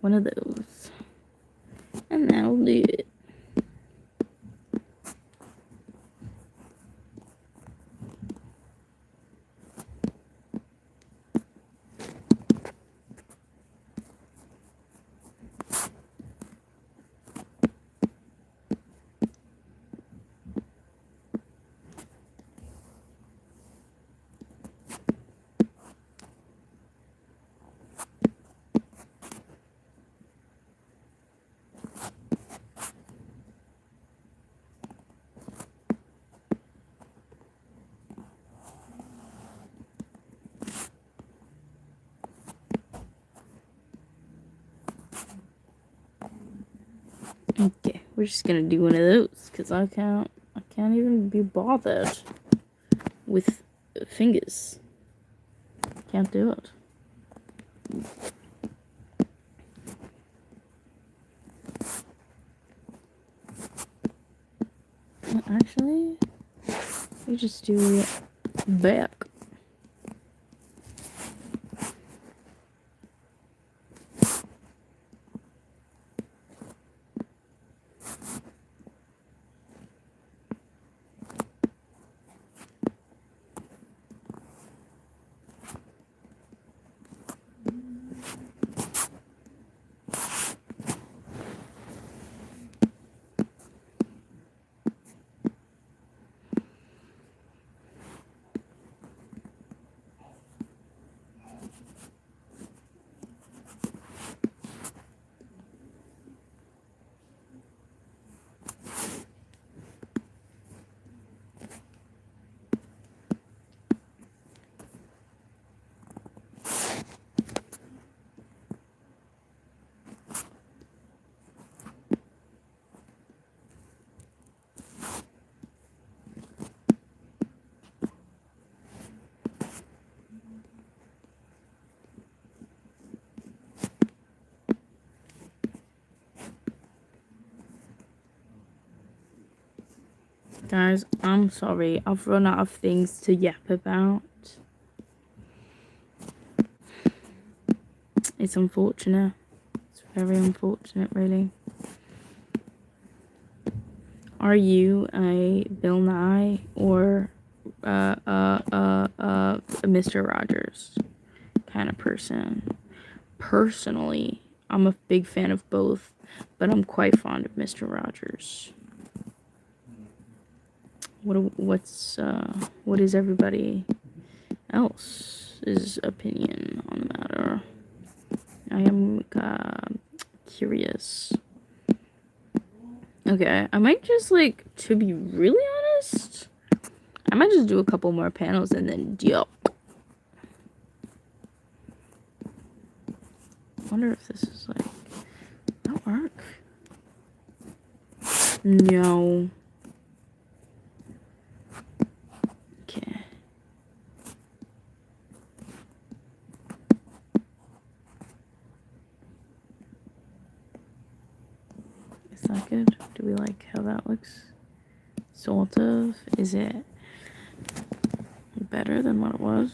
one of those. And that'll do it. Okay, we're just gonna do one of those because I can't even be bothered with fingers. Can't do it. Actually, we just do it back. Guys, I'm sorry. I've run out of things to yap about. It's unfortunate. It's very unfortunate, really. Are you a Bill Nye or a Mr. Rogers kind of person? Personally, I'm a big fan of both, but I'm quite fond of Mr. Rogers. What is everybody else's opinion on the matter? I am curious. Okay, I might just to be really honest, I might just do a couple more panels and then yup. I wonder if this is that'll work. No. Okay. Is that good? Do we like how that looks? Sort of. Is it better than what it was?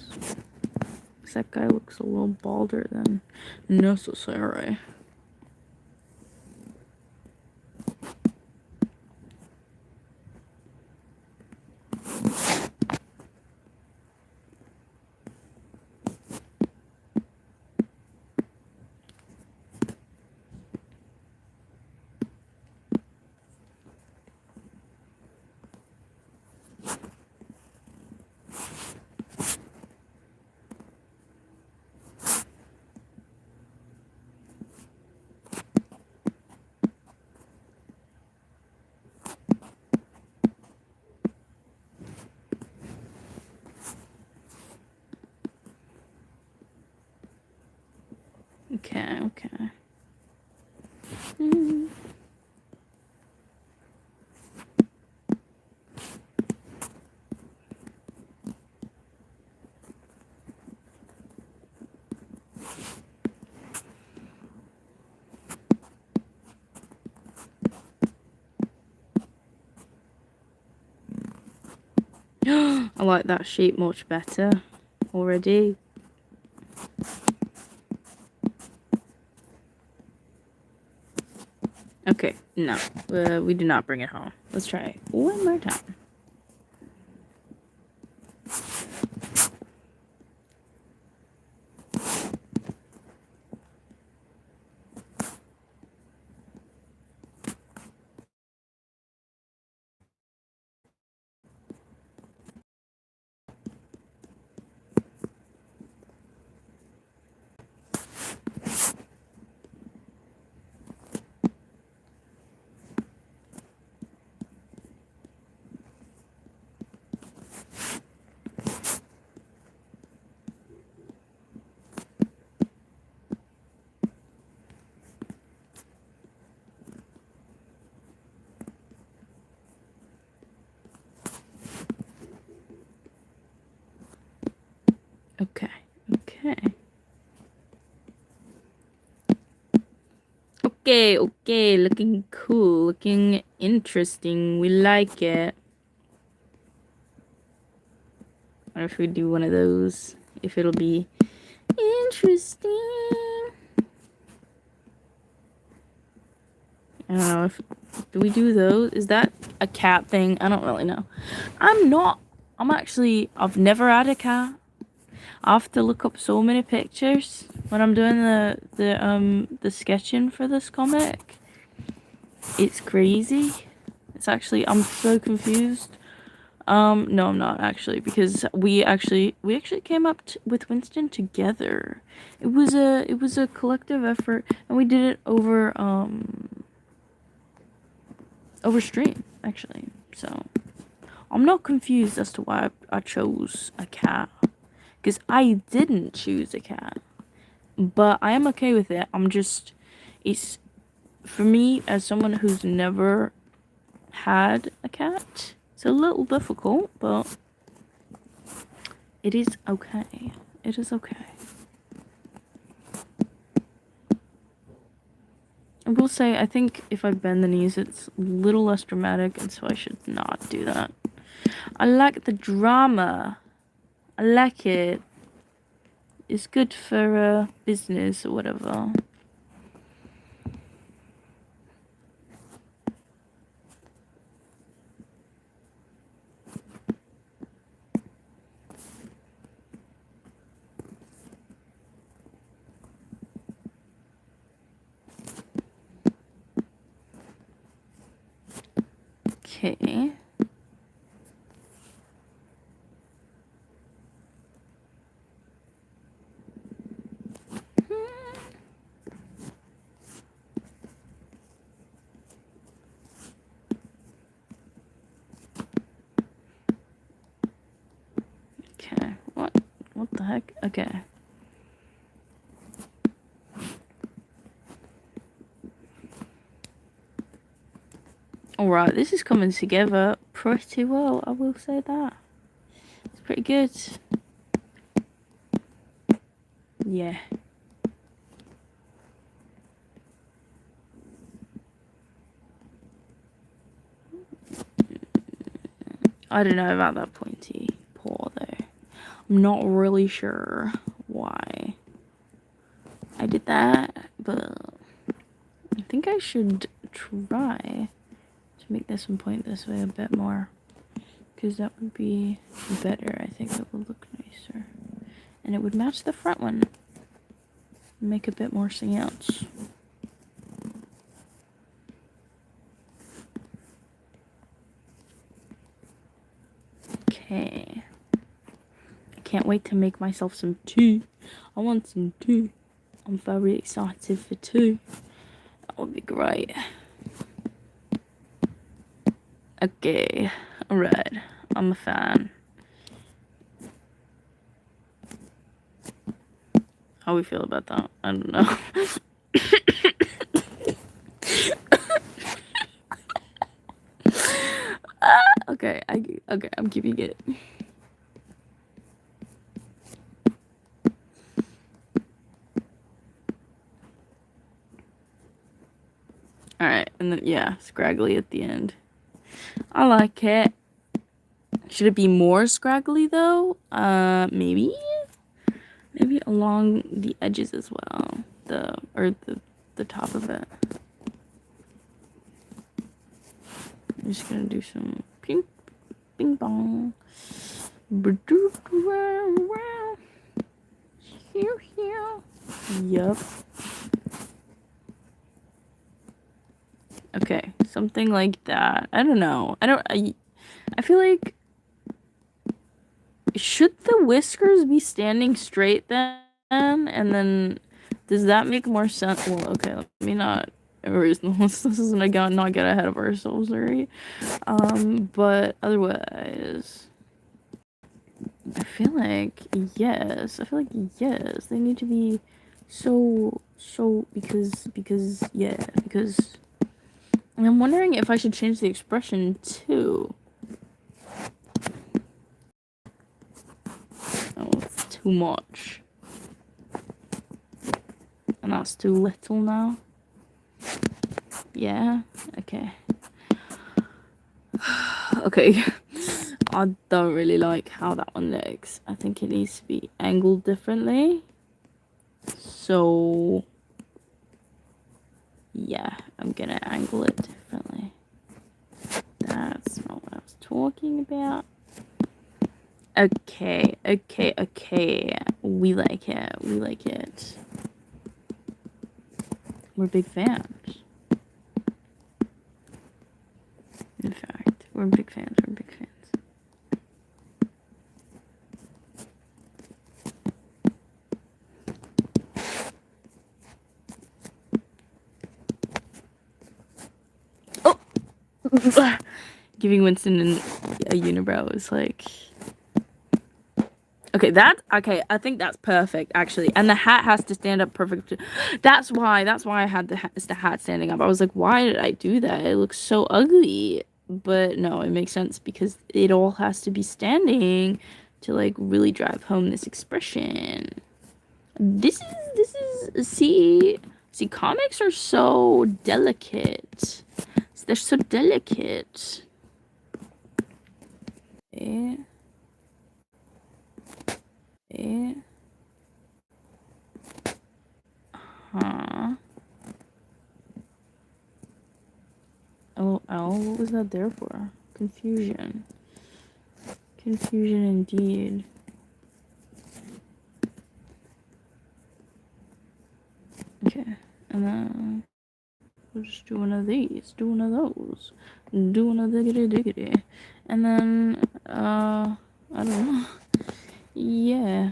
Because that guy looks a little balder than necessary. Okay. I like that shape much better already. Okay, no. We do not bring it home. Let's try it one more time. Okay, okay. Okay, looking cool, looking interesting. We like it. What if we do one of those? If it'll be interesting. I don't know if do we do those? Is that a cat thing? I don't really know. I've never had a cat. I have to look up so many pictures when I'm doing the sketching for this comic. It's crazy. I'm so confused. No, I'm not actually, because we actually came up with Winston together. It was a collective effort, and we did it over stream actually. So I'm not confused as to why I chose a cat, because I didn't choose a cat, but I am okay with it. It's for me as someone who's never had a cat. It's a little difficult, but it is okay. It is okay. I will say, I think if I bend the knees, it's a little less dramatic, and so I should not do that. I like the drama. I like it. It's good for business or whatever. Okay. Okay. What the heck? Okay. Alright, this is coming together pretty well, I will say that. It's pretty good. Yeah. I don't know about that pointy paw though. I'm not really sure why I did that, but I think I should try to make this one point this way a bit more, because that would be better. I think it would look nicer, and it would match the front one, make a bit more singouts. Okay, I can't wait to make myself some tea. I want some tea. I'm very excited for tea. That would be great. Okay, alright. I'm a fan. How we feel about that? I don't know. Okay, I'm keeping it. Alright, and then, yeah, scraggly at the end. I like it. Should it be more scraggly, though? Maybe? Maybe along the edges as well. The top of it. I'm just gonna do some ping bong. Yup. Okay, something like that. I don't know. I feel like, should the whiskers be standing straight then? And then, does that make more sense? Well, okay, let me not this isn't not get ahead of ourselves, right? But otherwise, I feel like yes. They need to be so because yeah, because and I'm wondering if I should change the expression too. Oh, it's too much. And that's too little now. Yeah, okay. Okay. I don't really like how that one looks. I think it needs to be angled differently. So yeah, I'm gonna angle it differently. That's not what I was talking about. Okay. We like it. We're big fans. In fact, we're big fans. Oh! Giving Winston a unibrow is like... Okay, I think that's perfect, actually. And the hat has to stand up perfect. That's why I had the hat standing up. I was like, why did I do that? It looks so ugly. But no, it makes sense because it all has to be standing to, like, really drive home this expression. See, comics are so delicate. They're so delicate. Yeah. Huh. Oh, what was that there for? Confusion indeed. Okay, and then we'll just do one of these, do one of those, do one of diggity, and then I don't know. Yeah.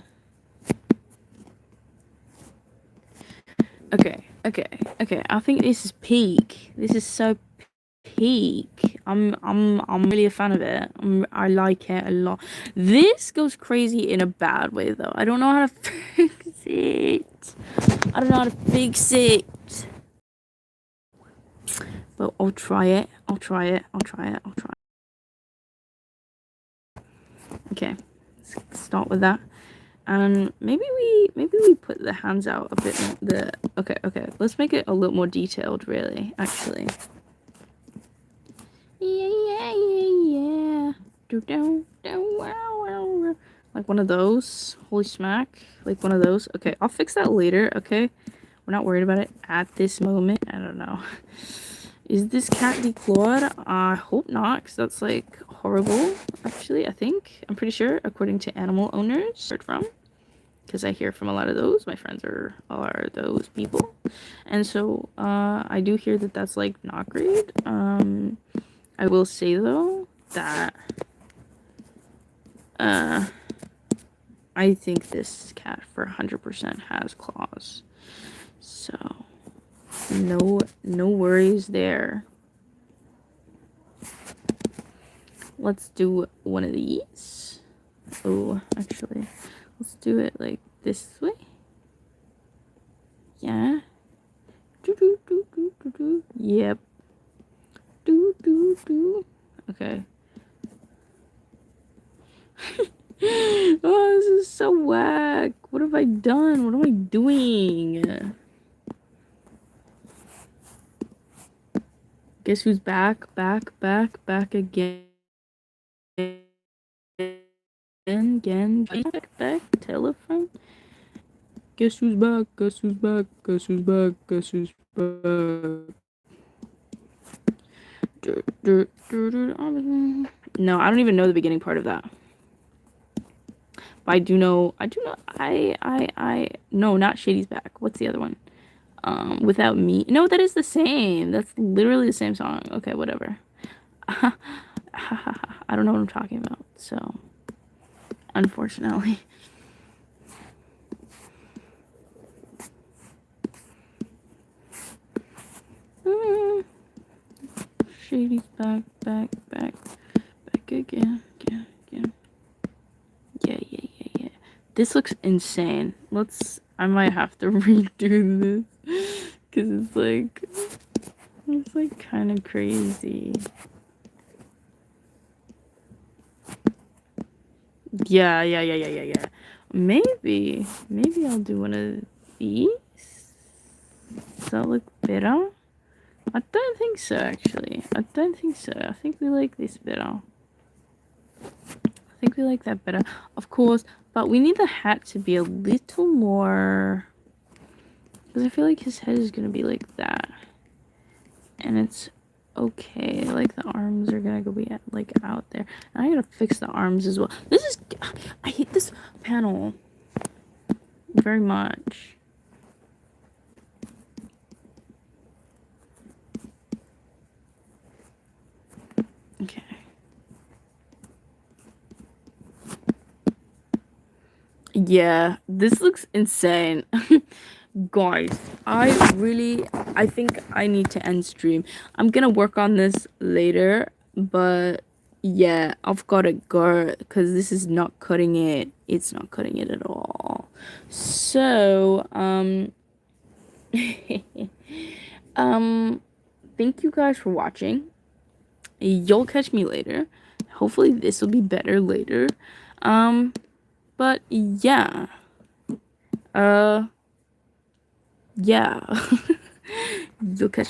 Okay. I think this is peak. This is so peak. I'm really a fan of it. I like it a lot. This goes crazy in a bad way though. I don't know how to fix it. But I'll try it. Okay. Let's start with that. And maybe we put the hands out a bit more. Okay. Let's make it a little more detailed, really, actually. Yeah. Like one of those. Holy smack. Like one of those. Okay, I'll fix that later, okay? We're not worried about it at this moment. I don't know. Is this cat declawed? I hope not, because that's, like, horrible, actually, I think. I'm pretty sure, according to animal owners. Heard from. Because I hear from a lot of those. My friends are those people. And so, I do hear that that's, like, not great. I will say, though, that, I think this cat for 100% has claws. So, no worries there. Let's do one of these. Oh, actually, let's do it like this way. Yeah. Yep. Okay. Oh, this is so whack. What have I done? What am I doing? Guess who's back again. Back, telephone. Guess who's back? No, I don't even know the beginning part of that. But I do know, no, not Shady's Back. What's the other one? Without Me. No, that is the same. That's literally the same song. Okay, whatever. I don't know what I'm talking about, so unfortunately. Shady's back again. Yeah. This looks insane. I might have to redo this because it's like kind of crazy. Yeah. Maybe I'll do one of these. Does that look better? I don't think so, actually. I think we like this better. I think we like that better. Of course, but we need the hat to be a little more... Because I feel like his head is going to be like that. And it's okay. Like, the arms are going to be, like, out there. And I got to fix the arms as well. I hate this panel very much. Okay. Yeah, this looks insane. Guys, I think I need to end stream. I'm gonna work on this later, but yeah, I've gotta go because this is not cutting it. It's not cutting it at all. So, thank you guys for watching. You'll catch me later. Hopefully this will be better later. But yeah. Yeah. You'll catch me